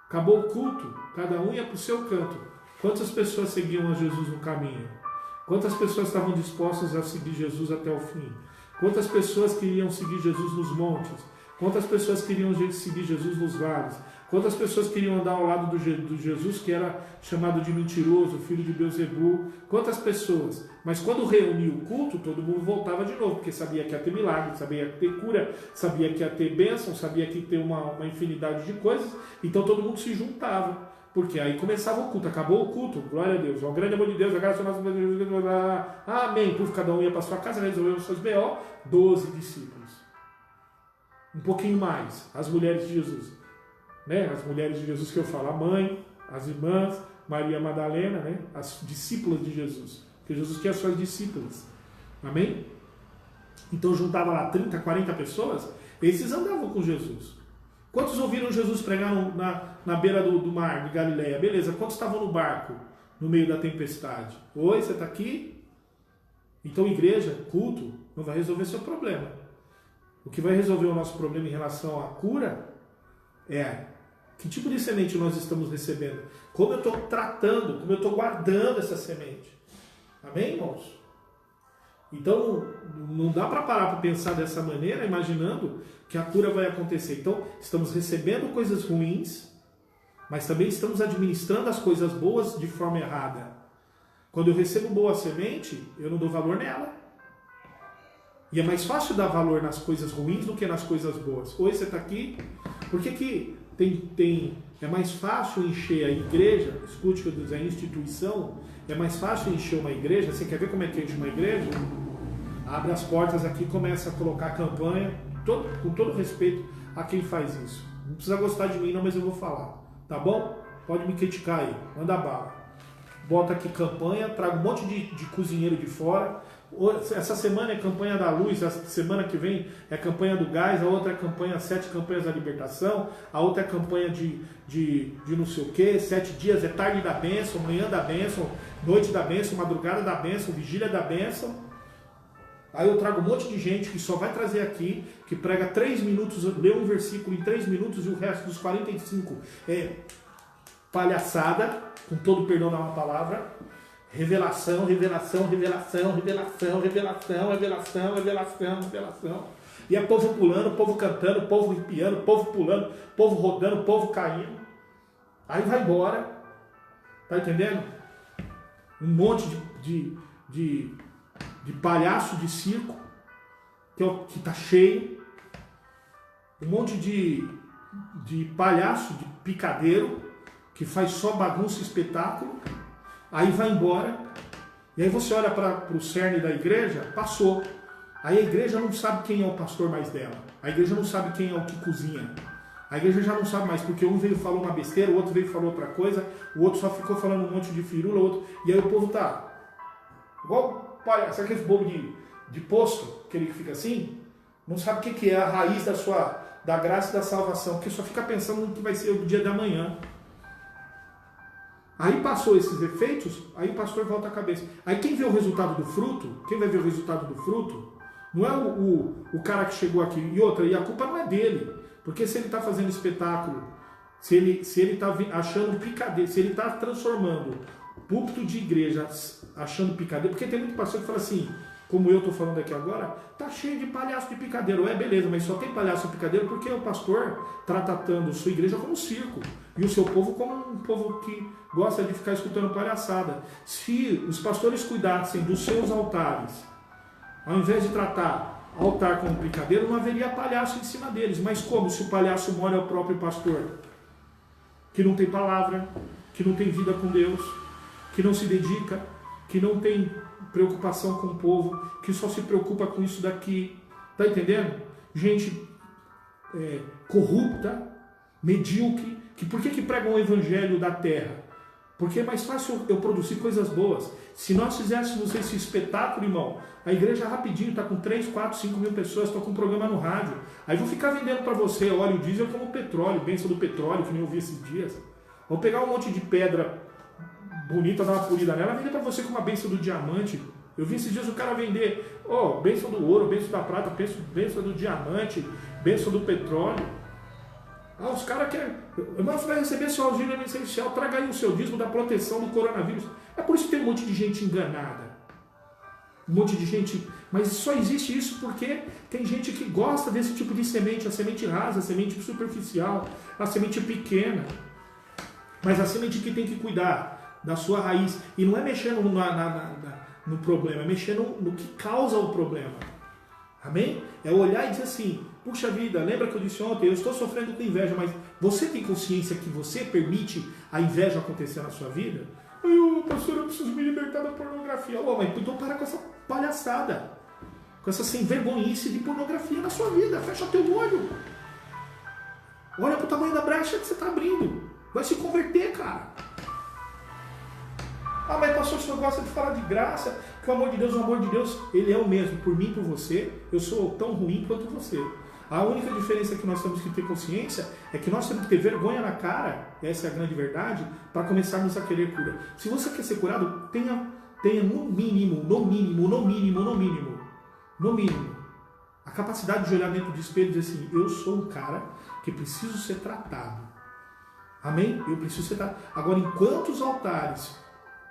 Acabou o culto, cada um ia para o seu canto. Quantas pessoas seguiam a Jesus no caminho? Quantas pessoas estavam dispostas a seguir Jesus até o fim? Quantas pessoas queriam seguir Jesus nos montes? Quantas pessoas queriam seguir Jesus nos vales? Quantas pessoas queriam andar ao lado do Jesus que era chamado de mentiroso, filho de Beelzebul? Quantas pessoas? Mas quando reunia o culto, todo mundo voltava de novo, porque sabia que ia ter milagre, sabia que ia ter cura, sabia que ia ter bênção, sabia que ia ter uma infinidade de coisas, então todo mundo se juntava. Porque aí começava o culto, acabou o culto, glória a Deus, o grande amor de Deus, a graça nossa, amém. Por cada um ia para sua casa, resolveu os seus B.O., 12 discípulos. Um pouquinho mais, as mulheres de Jesus. Né? As mulheres de Jesus que eu falo, a mãe, as irmãs, Maria Madalena, né? As discípulas de Jesus. Porque Jesus quer as suas discípulas. Amém? Então juntava lá 30, 40 pessoas, esses andavam com Jesus. Quantos ouviram Jesus pregar na beira do mar de Galileia? Beleza, quantos estavam no barco, no meio da tempestade? Oi, você está aqui? Então, igreja, culto, não vai resolver seu problema. O que vai resolver o nosso problema em relação à cura é que tipo de semente nós estamos recebendo. Como eu estou tratando, como eu estou guardando essa semente. Amém, irmãos? Então, não dá para parar para pensar dessa maneira, imaginando que a cura vai acontecer. Então, estamos recebendo coisas ruins, mas também estamos administrando as coisas boas de forma errada. Quando eu recebo boa semente, eu não dou valor nela. E é mais fácil dar valor nas coisas ruins do que nas coisas boas. Oi, você está aqui? Por que é mais fácil encher a igreja? Escute o que eu digo, a instituição. É mais fácil encher uma igreja. Você quer ver como é que enche uma igreja? Abre as portas aqui e começa a colocar campanha, com todo respeito a quem faz isso. Não precisa gostar de mim não, mas eu vou falar. Tá bom? Pode me criticar aí. Manda bala. Bota aqui campanha, traga um monte de cozinheiro de fora. Essa semana é campanha da luz, a semana que vem é campanha do gás, a outra é campanha 7 campanhas da libertação, a outra é campanha de não sei o que, 7 dias é tarde da bênção, manhã da bênção, noite da bênção, madrugada da bênção, vigília da bênção. Aí eu trago um monte de gente que só vai trazer aqui, que prega 3 minutos, lê um versículo em 3 minutos e o resto dos 45 é palhaçada, com todo o perdão da uma palavra. Revelação, revelação, revelação, revelação, revelação, revelação, revelação, revelação. E é povo pulando, povo cantando, povo arrepiando, povo pulando, povo rodando, povo caindo. Aí vai embora. Tá entendendo? Um monte de palhaço de circo, que tá cheio. Um monte de palhaço, de picadeiro, que faz só bagunça e espetáculo. Aí vai embora, e aí você olha para o cerne da igreja, passou. Aí a igreja não sabe quem é o pastor mais dela. A igreja não sabe quem é o que cozinha. A igreja já não sabe mais, porque um veio e falou uma besteira, o outro veio e falou outra coisa, o outro só ficou falando um monte de firula, o outro... E aí o povo tá igual, sabe aqueles bobo de posto, aquele que fica assim? Não sabe o que é a raiz da graça e da salvação, porque só fica pensando no que vai ser o dia da manhã. Aí passou esses efeitos, aí o pastor volta a cabeça. Aí quem vê o resultado do fruto, quem vai ver o resultado do fruto, não é o cara que chegou aqui. E outra, e a culpa não é dele. Porque se ele está fazendo espetáculo, se ele está achando picadeiro, se ele está transformando púlpito de igreja achando picadeiro, porque tem muito pastor que fala assim, como eu estou falando aqui agora, tá cheio de palhaço de picadeiro. É, beleza, mas só tem palhaço de picadeiro porque o pastor está tratando sua igreja como um circo e o seu povo como um povo que gosta de ficar escutando palhaçada. Se os pastores cuidassem dos seus altares, ao invés de tratar altar como picadeiro, não haveria palhaço em cima deles. Mas como se o palhaço mora é o próprio pastor? Que não tem palavra, que não tem vida com Deus, que não se dedica, que não tem preocupação com o povo, que só se preocupa com isso daqui. Tá entendendo? Gente corrupta, medíocre, que por que pregam o evangelho da terra? Porque é mais fácil eu produzir coisas boas. Se nós fizéssemos esse espetáculo, irmão, a igreja rapidinho está com 3, 4, 5 mil pessoas, estou com um programa no rádio. Aí vou ficar vendendo para você óleo diesel como petróleo, bênção do petróleo, que nem eu vi esses dias. Vou pegar um monte de pedra bonita, dar uma polida nela, vender para você com uma bênção do diamante. Eu vi esses dias o cara vender, bênção do ouro, bênção da prata, bênção do diamante, bênção do petróleo. Os caras querem. Irmão, você vai receber seu auxílio emergencial, traga aí o seu dízimo da proteção do coronavírus. É por isso que tem um monte de gente enganada. Um monte de gente. Mas só existe isso porque tem gente que gosta desse tipo de semente, a semente rasa, a semente superficial, a semente pequena. Mas a semente que tem que cuidar da sua raiz. E não é mexendo no problema, é mexendo no que causa o problema. Amém? É olhar e dizer assim, puxa vida, lembra que eu disse ontem, eu estou sofrendo com inveja, mas você tem consciência que você permite a inveja acontecer na sua vida? Pastor, eu preciso me libertar da pornografia. Mas então para com essa palhaçada, com essa sem vergonhice de pornografia na sua vida. Fecha teu olho. Olha para o tamanho da brecha que você está abrindo. Vai se converter, cara. Mas pastor, o senhor gosta de falar de graça, que o amor de Deus, ele é o mesmo, por mim e por você. Eu sou tão ruim quanto você. A única diferença que nós temos que ter consciência é que nós temos que ter vergonha na cara, essa é a grande verdade, para começarmos a querer cura. Se você quer ser curado, tenha no mínimo, a capacidade de olhar dentro do espelho e dizer assim, eu sou um cara que preciso ser tratado. Amém? Eu preciso ser tratado. Agora, enquanto os altares,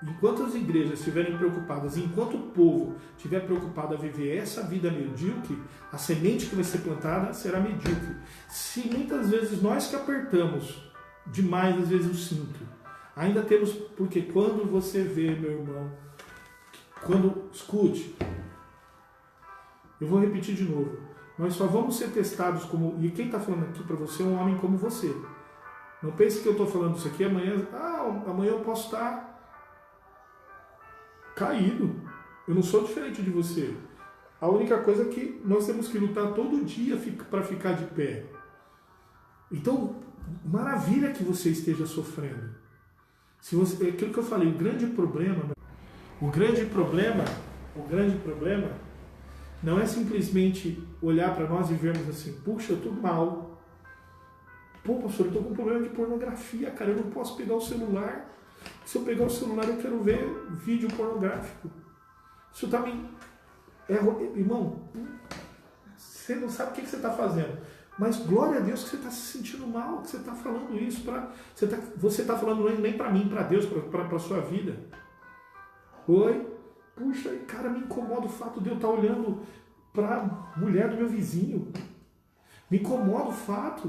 enquanto as igrejas estiverem preocupadas, enquanto o povo estiver preocupado a viver essa vida medíocre, a semente que vai ser plantada será medíocre. Se muitas vezes nós que apertamos demais, às vezes, o cinto, ainda temos, porque quando você vê, meu irmão, escute, eu vou repetir de novo, nós só vamos ser testados como, e quem está falando aqui para você é um homem como você. Não pense que eu estou falando isso aqui, amanhã eu posso estar caído. Eu não sou diferente de você. A única coisa é que nós temos que lutar todo dia para ficar de pé. Então, maravilha que você esteja sofrendo. É aquilo que eu falei, o grande problema não é simplesmente olhar para nós e vermos assim, puxa, eu estou mal. Pô, pastor, eu estou com um problema de pornografia, cara, eu não posso pegar o celular. Se eu pegar o celular, eu quero ver vídeo pornográfico. Isso está me... Irmão, você não sabe o que você está fazendo. Mas glória a Deus que você está se sentindo mal, que você está falando isso. Você está falando nem para mim, para Deus, para a sua vida. Puxa, cara, me incomoda o fato de eu estar olhando para a mulher do meu vizinho. Me incomoda o fato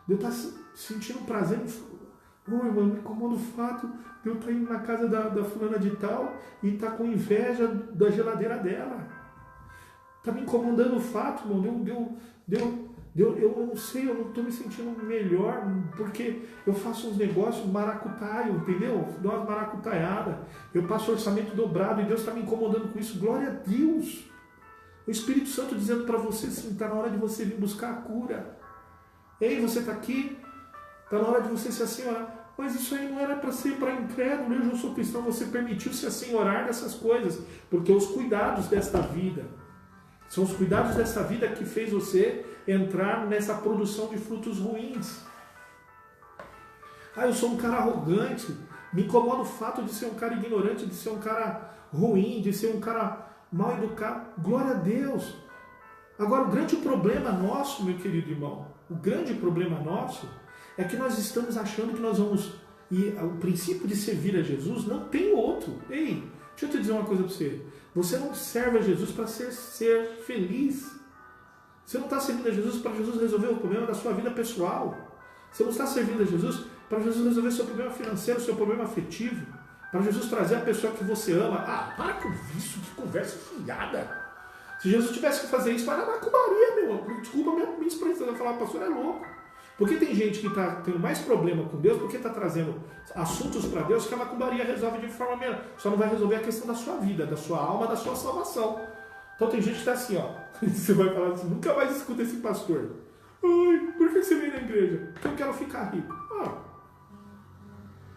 de eu estar sentindo prazer. Irmão, me incomoda o fato de eu estar indo na casa da fulana de tal e estar com inveja da geladeira dela. Está me incomodando o fato, irmão, eu não sei, eu não estou me sentindo melhor porque eu faço uns negócios maracutaio, entendeu? Dou umas maracutaiadas, eu passo orçamento dobrado e Deus está me incomodando com isso. Glória a Deus! O Espírito Santo dizendo para você assim, está na hora de você vir buscar a cura. Ei, você está aqui? Está na hora de você se assenhorar. Mas isso aí não era para ser para incrédulo, eu já sou cristão, você permitiu se assenhorar dessas coisas, porque os cuidados desta vida, são os cuidados dessa vida que fez você entrar nessa produção de frutos ruins. Eu sou um cara arrogante, me incomoda o fato de ser um cara ignorante, de ser um cara ruim, de ser um cara mal educado. Glória a Deus! Agora, o grande problema nosso, meu querido irmão, o grande problema nosso é que nós estamos achando que nós vamos... E o princípio de servir a Jesus não tem outro. Ei, deixa eu te dizer uma coisa para você. Você não serve a Jesus para ser feliz. Você não está servindo a Jesus para Jesus resolver o problema da sua vida pessoal. Você não está servindo a Jesus para Jesus resolver seu problema financeiro, seu problema afetivo. Para Jesus trazer a pessoa que você ama. Para com isso, que conversa fiada. Se Jesus tivesse que fazer isso, vai na macumbaria, meu irmão. Desculpa minha expressão, eu falar, pastor, é louco. Porque tem gente que está tendo mais problema com Deus porque está trazendo assuntos para Deus que a macumbaria resolve de forma melhor. Só não vai resolver a questão da sua vida, da sua alma, da sua salvação. Então tem gente que está assim, você vai falar assim, nunca mais escuta esse pastor. Por que você vem na igreja? Porque eu quero ficar rico.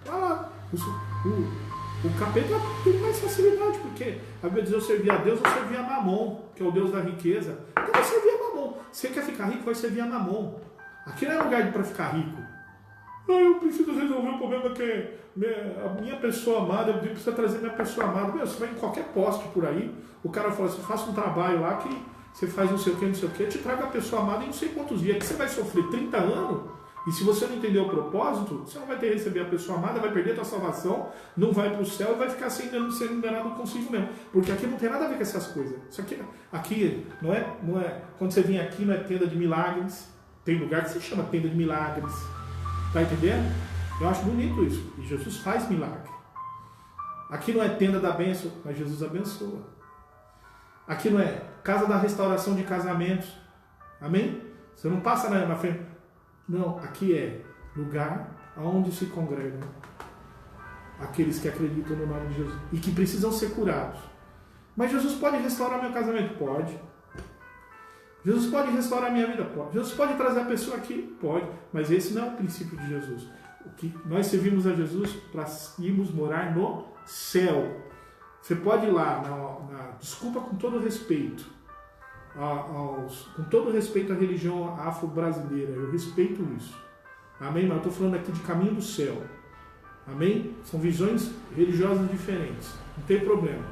Vai lá. O capeta tem mais facilidade, porque a Bíblia diz: eu servi a Deus, eu servi a Mamon, que é o Deus da riqueza. Então vai servir a Mamon. Você quer ficar rico, vai servir a Mamon. Aqui não é lugar para ficar rico. Eu preciso resolver um problema que a minha pessoa amada, eu preciso trazer minha pessoa amada. Você vai em qualquer poste por aí, o cara fala assim: faça um trabalho lá que você faz não sei o que, te traga a pessoa amada em não sei quantos dias, que você vai sofrer 30 anos, e se você não entender o propósito, você não vai ter que receber a pessoa amada, vai perder a tua salvação, não vai para o céu e vai ficar sendo enganado consigo mesmo. Porque aqui não tem nada a ver com essas coisas. Isso aqui não é, quando você vem aqui não é tenda de milagres, tem lugar que se chama tenda de milagres. Tá entendendo? Eu acho bonito isso. E Jesus faz milagre. Aqui não é tenda da bênção, mas Jesus abençoa. Aqui não é casa da restauração de casamentos. Amém? Você não passa na frente. Não, aqui é lugar onde se congregam aqueles que acreditam no nome de Jesus e que precisam ser curados. Mas Jesus pode restaurar meu casamento? Pode. Jesus pode restaurar a minha vida? Pode. Jesus pode trazer a pessoa aqui? Pode. Mas esse não é o princípio de Jesus. O que nós servimos a Jesus para irmos morar no céu. Você pode ir lá, desculpa com todo respeito, com todo respeito à religião afro-brasileira, eu respeito isso. Amém? Mas eu estou falando aqui de caminho do céu. Amém? São visões religiosas diferentes. Não tem problema.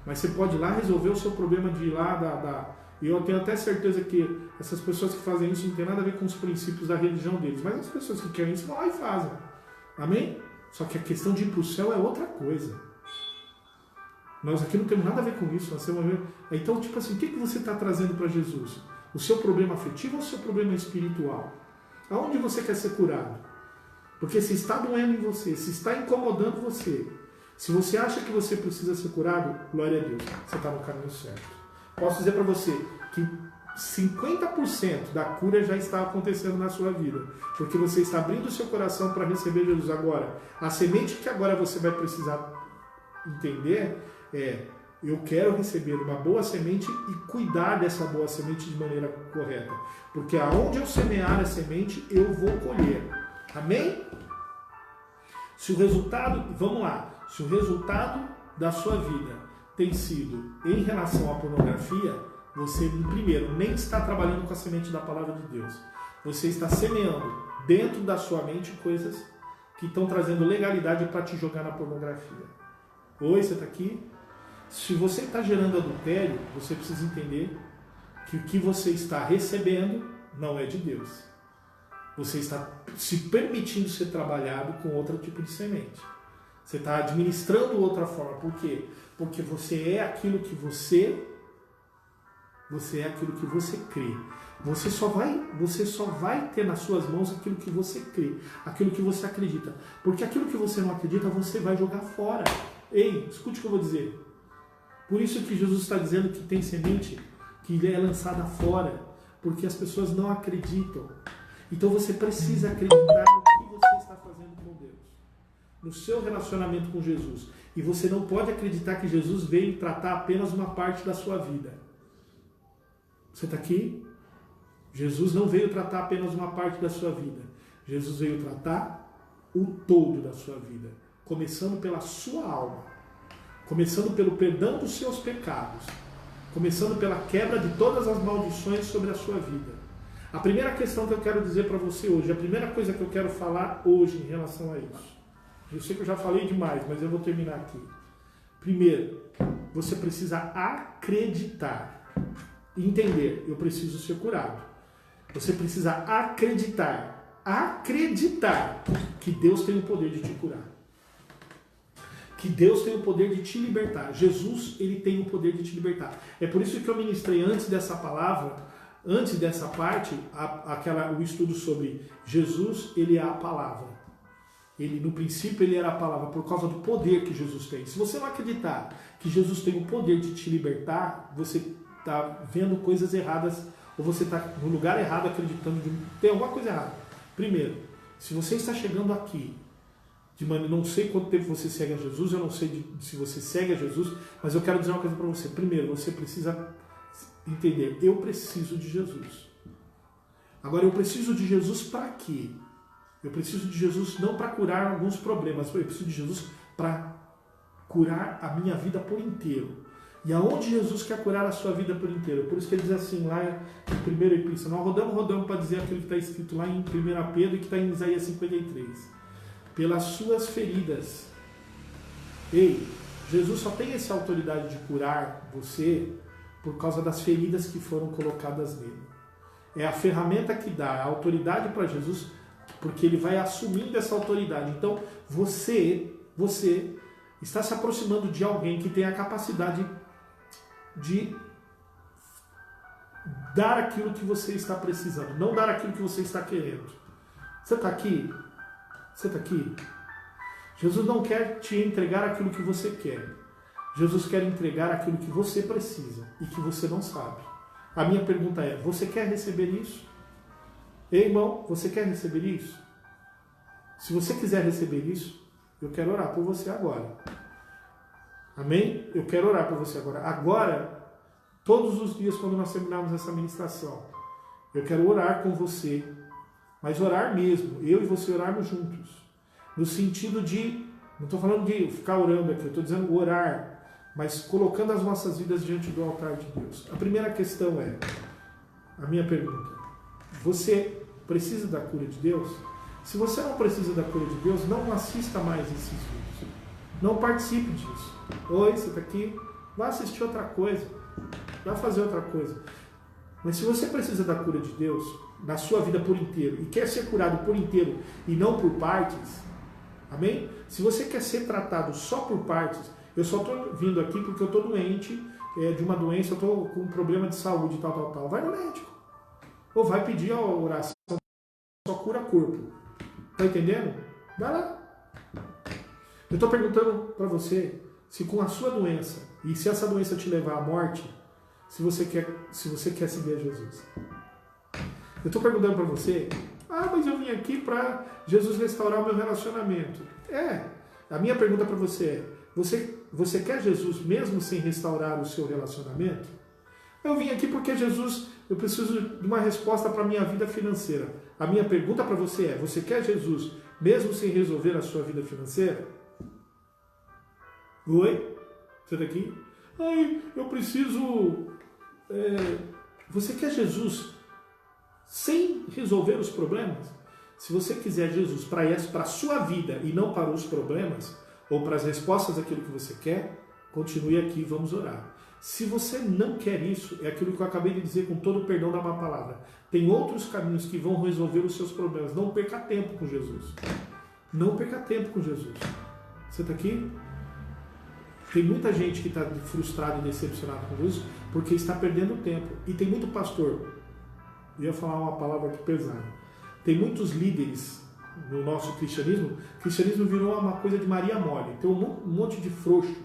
Mas você pode ir lá resolver o seu problema de ir lá E eu tenho até certeza que essas pessoas que fazem isso não tem nada a ver com os princípios da religião deles. Mas as pessoas que querem isso vão lá e fazem. Amém? Só que a questão de ir para o céu é outra coisa. Nós aqui não temos nada a ver com isso. Então, tipo assim, o que você está trazendo para Jesus? O seu problema afetivo ou o seu problema espiritual? Aonde você quer ser curado? Porque se está doendo em você, se está incomodando você, se você acha que você precisa ser curado, glória a Deus, você está no caminho certo. Posso dizer para você que 50% da cura já está acontecendo na sua vida, porque você está abrindo o seu coração para receber Jesus. Agora, a semente que agora você vai precisar entender eu quero receber uma boa semente e cuidar dessa boa semente de maneira correta, porque aonde eu semear a semente, eu vou colher. Amém? Se o resultado, vamos lá, se o resultado da sua vida tem sido em relação à pornografia, você, primeiro, nem está trabalhando com a semente da palavra de Deus. Você está semeando dentro da sua mente coisas que estão trazendo legalidade para te jogar na pornografia. Oi, você está aqui? Se você está gerando adultério, você precisa entender que o que você está recebendo não é de Deus. Você está se permitindo ser trabalhado com outro tipo de semente. Você está administrando outra forma. Por quê? Porque você é aquilo que você é aquilo que você crê. Você só vai ter nas suas mãos aquilo que você crê, aquilo que você acredita. Porque aquilo que você não acredita, você vai jogar fora. Ei, escute o que eu vou dizer. Por isso que Jesus está dizendo que tem semente que é lançada fora, porque as pessoas não acreditam. Então você precisa acreditar no que você está fazendo com Deus, no seu relacionamento com Jesus. E você não pode acreditar que Jesus veio tratar apenas uma parte da sua vida. Você está aqui? Jesus não veio tratar apenas uma parte da sua vida. Jesus veio tratar o todo da sua vida, começando pela sua alma, começando pelo perdão dos seus pecados, começando pela quebra de todas as maldições sobre a sua vida. A primeira questão que eu quero dizer para você hoje, a primeira coisa que eu quero falar hoje em relação a isso, eu sei que eu já falei demais, mas eu vou terminar aqui. Primeiro, você precisa acreditar, entender, eu preciso ser curado. Você precisa acreditar que Deus tem o poder de te curar. Que Deus tem o poder de te libertar. Jesus, ele tem o poder de te libertar. É por isso que eu ministrei antes dessa palavra, antes dessa parte, o estudo sobre Jesus, ele é a palavra. No princípio, ele era a palavra, por causa do poder que Jesus tem. Se você não acreditar que Jesus tem o poder de te libertar, você está vendo coisas erradas, ou você está no lugar errado acreditando que tem alguma coisa errada. Primeiro, se você está chegando aqui, não sei quanto tempo você segue a Jesus, eu não sei se você segue a Jesus, mas eu quero dizer uma coisa para você. Primeiro, você precisa entender, eu preciso de Jesus. Agora, eu preciso de Jesus para quê? Eu preciso de Jesus não para curar alguns problemas, eu preciso de Jesus para curar a minha vida por inteiro. E aonde Jesus quer curar a sua vida por inteiro? Por isso que ele diz assim lá em 1 Epístola, nós rodamos para dizer aquilo que está escrito lá em 1 Pedro e que está em Isaías 53. Pelas suas feridas. Ei, Jesus só tem essa autoridade de curar você por causa das feridas que foram colocadas nele. É a ferramenta que dá a autoridade para Jesus, porque ele vai assumindo essa autoridade. Então, você está se aproximando de alguém que tem a capacidade de dar aquilo que você está precisando, não dar aquilo que você está querendo. Você está aqui? Você está aqui? Jesus não quer te entregar aquilo que você quer. Jesus quer entregar aquilo que você precisa e que você não sabe. A minha pergunta é, você quer receber isso? Ei, irmão, você quer receber isso? Se você quiser receber isso, eu quero orar por você agora. Amém? Eu quero orar por você agora. Agora, todos os dias, quando nós terminarmos essa ministração, eu quero orar com você, mas orar mesmo, eu e você orarmos juntos. No sentido de, não estou falando de ficar orando aqui, eu estou dizendo orar, mas colocando as nossas vidas diante do altar de Deus. A primeira questão é, a minha pergunta, você precisa da cura de Deus? Se você não precisa da cura de Deus, não assista mais esses vídeos. Não participe disso. Oi, você está aqui? Vá assistir outra coisa. Vá fazer outra coisa. Mas se você precisa da cura de Deus, na sua vida por inteiro, e quer ser curado por inteiro e não por partes, amém? Se você quer ser tratado só por partes, eu só estou vindo aqui porque eu estou doente de uma doença, eu estou com um problema de saúde, tal. Vai no médico. Ou vai pedir a oração, só cura corpo. Está entendendo? Vai lá. Eu estou perguntando para você se com a sua doença, e se essa doença te levar à morte, se você quer seguir a Jesus. Eu estou perguntando para você, mas eu vim aqui para Jesus restaurar o meu relacionamento. A minha pergunta para você é, você quer Jesus mesmo sem restaurar o seu relacionamento? Eu vim aqui porque Jesus, eu preciso de uma resposta para a minha vida financeira. A minha pergunta para você é, você quer Jesus mesmo sem resolver a sua vida financeira? Oi? Você está aqui? Eu preciso... Você quer Jesus sem resolver os problemas? Se você quiser Jesus para a sua vida e não para os problemas, ou para as respostas daquilo que você quer, continue aqui, vamos orar. Se você não quer isso, é aquilo que eu acabei de dizer com todo o perdão da má palavra. Tem outros caminhos que vão resolver os seus problemas. Não perca tempo com Jesus. Não perca tempo com Jesus. Você está aqui? Tem muita gente que está frustrada e decepcionada com Jesus porque está perdendo tempo. E tem muito pastor, eu ia falar uma palavra aqui pesada, tem muitos líderes no nosso cristianismo. O cristianismo virou uma coisa de Maria mole. Tem um monte de frouxo.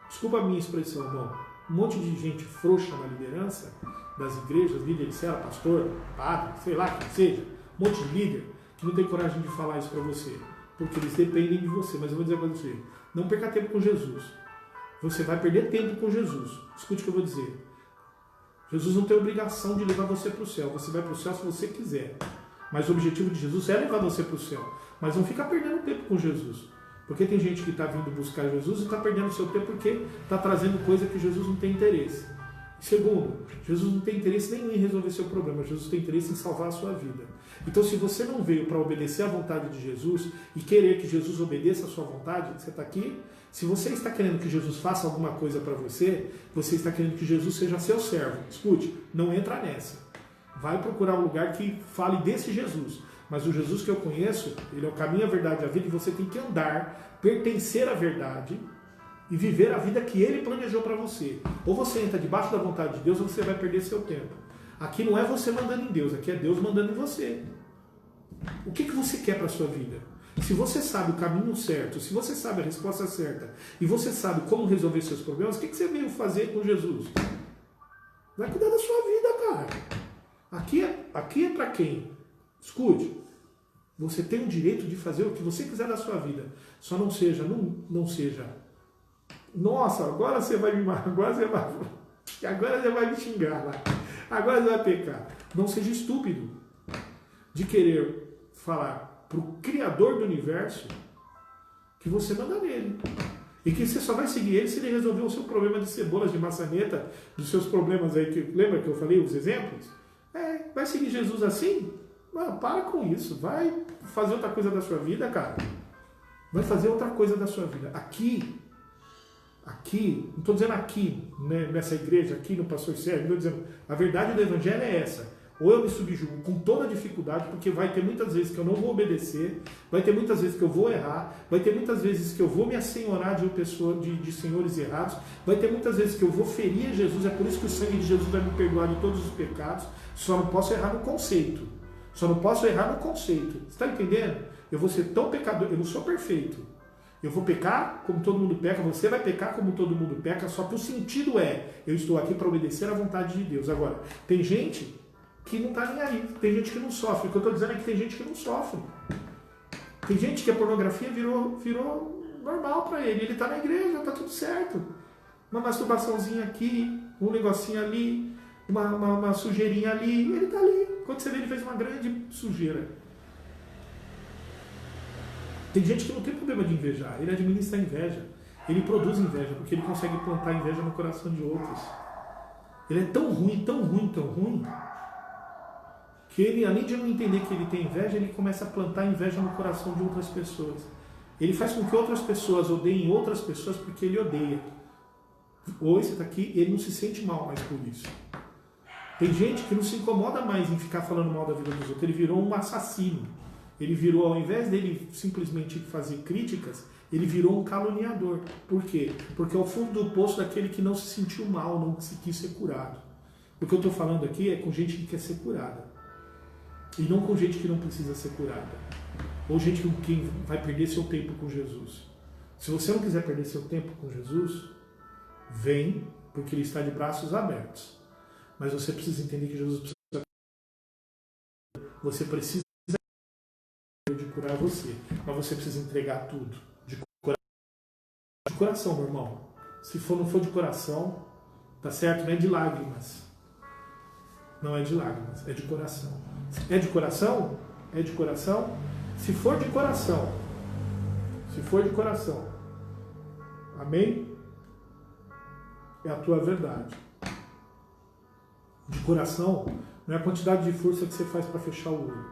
Desculpa a minha expressão, irmão. Um monte de gente frouxa na liderança das igrejas, líder de cela, pastor, padre, sei lá, quem seja. Um monte de líder que não tem coragem de falar isso para você. Porque eles dependem de você. Mas eu vou dizer para você, não perca tempo com Jesus. Você vai perder tempo com Jesus. Escute o que eu vou dizer. Jesus não tem obrigação de levar você para o céu. Você vai para o céu se você quiser. Mas o objetivo de Jesus é levar você para o céu. Mas não fica perdendo tempo com Jesus. Porque tem gente que está vindo buscar Jesus e está perdendo seu tempo porque está trazendo coisa que Jesus não tem interesse. Segundo, Jesus não tem interesse nenhum em resolver seu problema. Jesus tem interesse em salvar a sua vida. Então, se você não veio para obedecer à vontade de Jesus e querer que Jesus obedeça a sua vontade, você está aqui. Se você está querendo que Jesus faça alguma coisa para você, você está querendo que Jesus seja seu servo. Escute, não entra nessa. Vai procurar um lugar que fale desse Jesus. Mas o Jesus que eu conheço, ele é o caminho, a verdade e a vida, e você tem que andar, pertencer à verdade e viver a vida que ele planejou para você. Ou você entra debaixo da vontade de Deus, ou você vai perder seu tempo. Aqui não é você mandando em Deus, aqui é Deus mandando em você. O que você quer para a sua vida? Se você sabe o caminho certo, se você sabe a resposta certa, e você sabe como resolver seus problemas, o que você veio fazer com Jesus? Vai cuidar da sua vida, cara. Aqui é para quem? Escute, você tem o direito de fazer o que você quiser da sua vida. Só não seja, nossa, agora você vai me agora você vai me xingar lá. Agora você vai pecar. Não seja estúpido de querer falar para o Criador do universo que você manda nele. E que você só vai seguir ele se ele resolver o seu problema de cebolas, de maçaneta, dos seus problemas aí, lembra que eu falei os exemplos? Vai seguir Jesus assim? Não, para com isso. Vai fazer outra coisa da sua vida, cara. Vai fazer outra coisa da sua vida. Aqui, não estou dizendo aqui, né, nessa igreja, aqui no Pastor Sérgio, estou dizendo, a verdade do Evangelho é essa. Ou eu me subjugo com toda dificuldade, porque vai ter muitas vezes que eu não vou obedecer, vai ter muitas vezes que eu vou errar, vai ter muitas vezes que eu vou me assenhorar de senhores errados, vai ter muitas vezes que eu vou ferir Jesus, é por isso que o sangue de Jesus vai me perdoar de todos os pecados, só não posso errar no conceito. Você está entendendo? Eu vou ser tão pecador, eu não sou perfeito. Eu vou pecar como todo mundo peca, você vai pecar como todo mundo peca, só que o sentido eu estou aqui para obedecer à vontade de Deus. Agora, tem gente que não está nem aí, tem gente que não sofre. O que eu estou dizendo é que tem gente que não sofre. Tem gente que a pornografia virou normal para ele. Ele está na igreja, está tudo certo. Uma masturbaçãozinha aqui, um negocinho ali, uma sujeirinha ali, ele está ali. Quando você vê, ele fez uma grande sujeira. Tem gente que não tem problema de invejar, ele administra a inveja. Ele produz inveja, porque ele consegue plantar inveja no coração de outros. Ele é tão ruim, que ele, além de não entender que ele tem inveja, ele começa a plantar inveja no coração de outras pessoas. Ele faz com que outras pessoas odeiem outras pessoas porque ele odeia. Ou esse está aqui, ele não se sente mal mais por isso. Tem gente que não se incomoda mais em ficar falando mal da vida dos outros. Ele virou um assassino. Ele virou, ao invés dele simplesmente fazer críticas, ele virou um caluniador. Por quê? Porque é o fundo do poço daquele que não se sentiu mal, não se quis ser curado. O que eu estou falando aqui é com gente que quer ser curada. E não com gente que não precisa ser curada. Ou gente com quem vai perder seu tempo com Jesus. Se você não quiser perder seu tempo com Jesus, vem, porque Ele está de braços abertos. Mas você precisa entender que Jesus precisa. Você precisa de curar você. Mas você precisa entregar tudo. De coração, meu irmão. Se não for de coração, tá certo? Não é de lágrimas. Não é de lágrimas, é de coração. É de coração? É de coração? Se for de coração. Amém? É a tua verdade. De coração não é a quantidade de força que você faz para fechar o olho.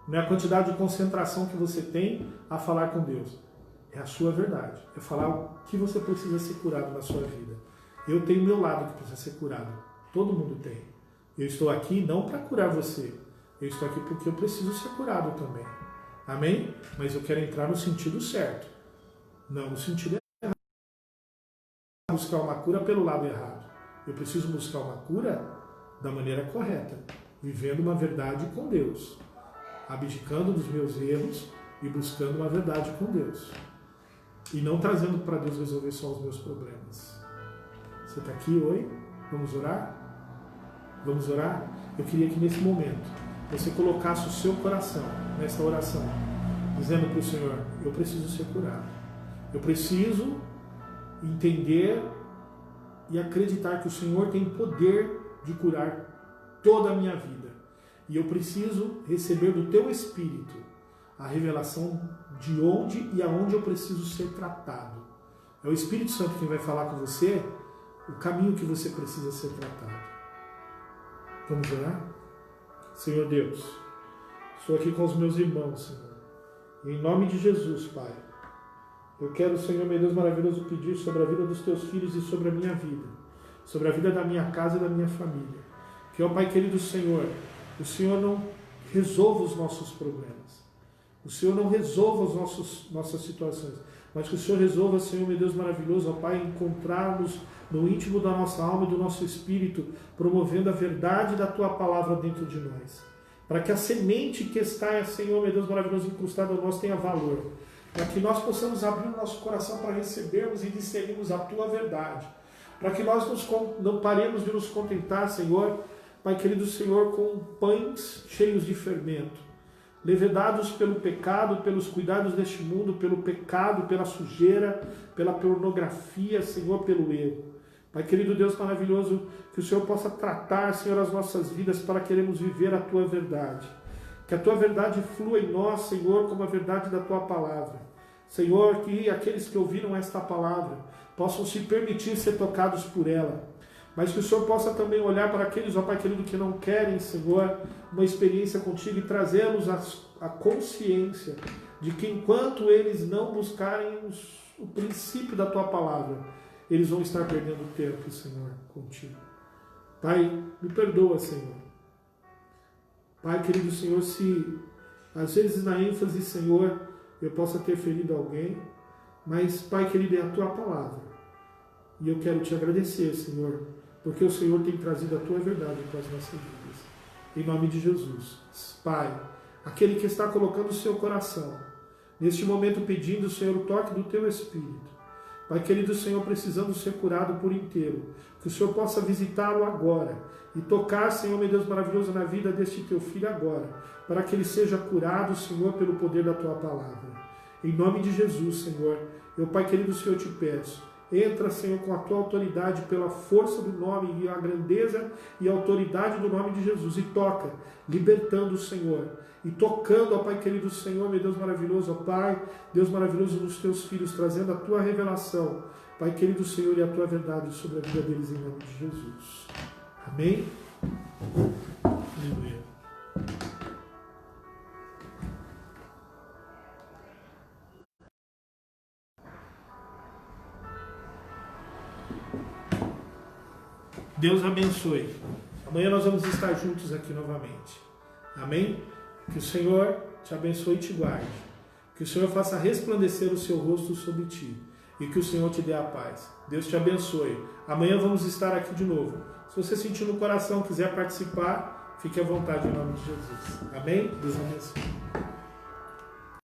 Não é a quantidade de concentração que você tem a falar com Deus. É a sua verdade. É falar o que você precisa ser curado na sua vida. Eu tenho meu lado que precisa ser curado. Todo mundo tem. Eu estou aqui não para curar você. Eu estou aqui porque eu preciso ser curado também. Amém? Mas eu quero entrar no sentido certo. Não no sentido errado. Buscar uma cura pelo lado errado. Eu preciso buscar uma cura da maneira correta. Vivendo uma verdade com Deus. Abdicando dos meus erros e buscando uma verdade com Deus. E não trazendo para Deus resolver só os meus problemas. Você está aqui, oi? Vamos orar? Vamos orar? Eu queria que nesse momento você colocasse o seu coração nessa oração, dizendo para o Senhor, eu preciso ser curado. Eu preciso entender e acreditar que o Senhor tem poder de curar toda a minha vida. E eu preciso receber do Teu Espírito a revelação de onde e aonde eu preciso ser tratado. É o Espírito Santo quem vai falar com você o caminho que você precisa ser tratado. Vamos orar? Senhor Deus, estou aqui com os meus irmãos, Senhor. Em nome de Jesus, Pai, eu quero, Senhor, meu Deus maravilhoso, pedir sobre a vida dos Teus filhos e sobre a minha vida, sobre a vida da minha casa e da minha família. Que, ó Pai querido Senhor, o Senhor não resolva os nossos problemas. O Senhor não resolva as nossas situações, mas que o Senhor resolva, Senhor, meu Deus maravilhoso, ó Pai, encontrarmos no íntimo da nossa alma e do nosso espírito, promovendo a verdade da Tua palavra dentro de nós. Para que a semente que está, Senhor, meu Deus maravilhoso, incrustada em nós tenha valor. Para que nós possamos abrir o nosso coração para recebermos e discernirmos a Tua verdade. Para que nós não paremos de nos contentar, Senhor, Pai querido Senhor, com pães cheios de fermento, levedados pelo pecado, pelos cuidados deste mundo, pelo pecado, pela sujeira, pela pornografia, Senhor, pelo erro. Pai querido Deus maravilhoso, que o Senhor possa tratar, Senhor, as nossas vidas para queremos viver a Tua verdade. Que a Tua verdade flua em nós, Senhor, como a verdade da Tua palavra. Senhor, que aqueles que ouviram esta palavra possam se permitir ser tocados por ela. Mas que o Senhor possa também olhar para aqueles, ó Pai querido, que não querem, Senhor, uma experiência contigo e trazê-los à consciência de que enquanto eles não buscarem o princípio da Tua palavra, eles vão estar perdendo tempo, Senhor, contigo. Pai, me perdoa, Senhor. Pai querido, Senhor, se às vezes na ênfase, Senhor, eu possa ter ferido alguém, mas, Pai querido, é a Tua palavra. E eu quero Te agradecer, Senhor, porque o Senhor tem trazido a Tua verdade para as nossas vidas. Em nome de Jesus. Pai, aquele que está colocando o seu coração, neste momento pedindo, Senhor, o toque do Teu Espírito. Pai querido, Senhor, precisando ser curado por inteiro, que o Senhor possa visitá-lo agora e tocar, Senhor, meu Deus maravilhoso, na vida deste Teu filho agora, para que ele seja curado, Senhor, pelo poder da Tua palavra. Em nome de Jesus, Senhor, eu, Pai querido, Senhor, te peço, entra, Senhor, com a Tua autoridade, pela força do nome e a grandeza e a autoridade do nome de Jesus, e toca, libertando, Senhor, e tocando, ó Pai querido, Senhor, meu Deus maravilhoso, ó Pai, Deus maravilhoso nos Teus filhos, trazendo a Tua revelação, Pai querido, Senhor, e a Tua verdade sobre a vida deles, em nome de Jesus. Amém? Aleluia. Deus abençoe. Amanhã nós vamos estar juntos aqui novamente. Amém? Que o Senhor te abençoe e te guarde. Que o Senhor faça resplandecer o seu rosto sobre ti. E que o Senhor te dê a paz. Deus te abençoe. Amanhã vamos estar aqui de novo. Se você sentir no coração, quiser participar, fique à vontade em nome de Jesus. Amém? Deus abençoe.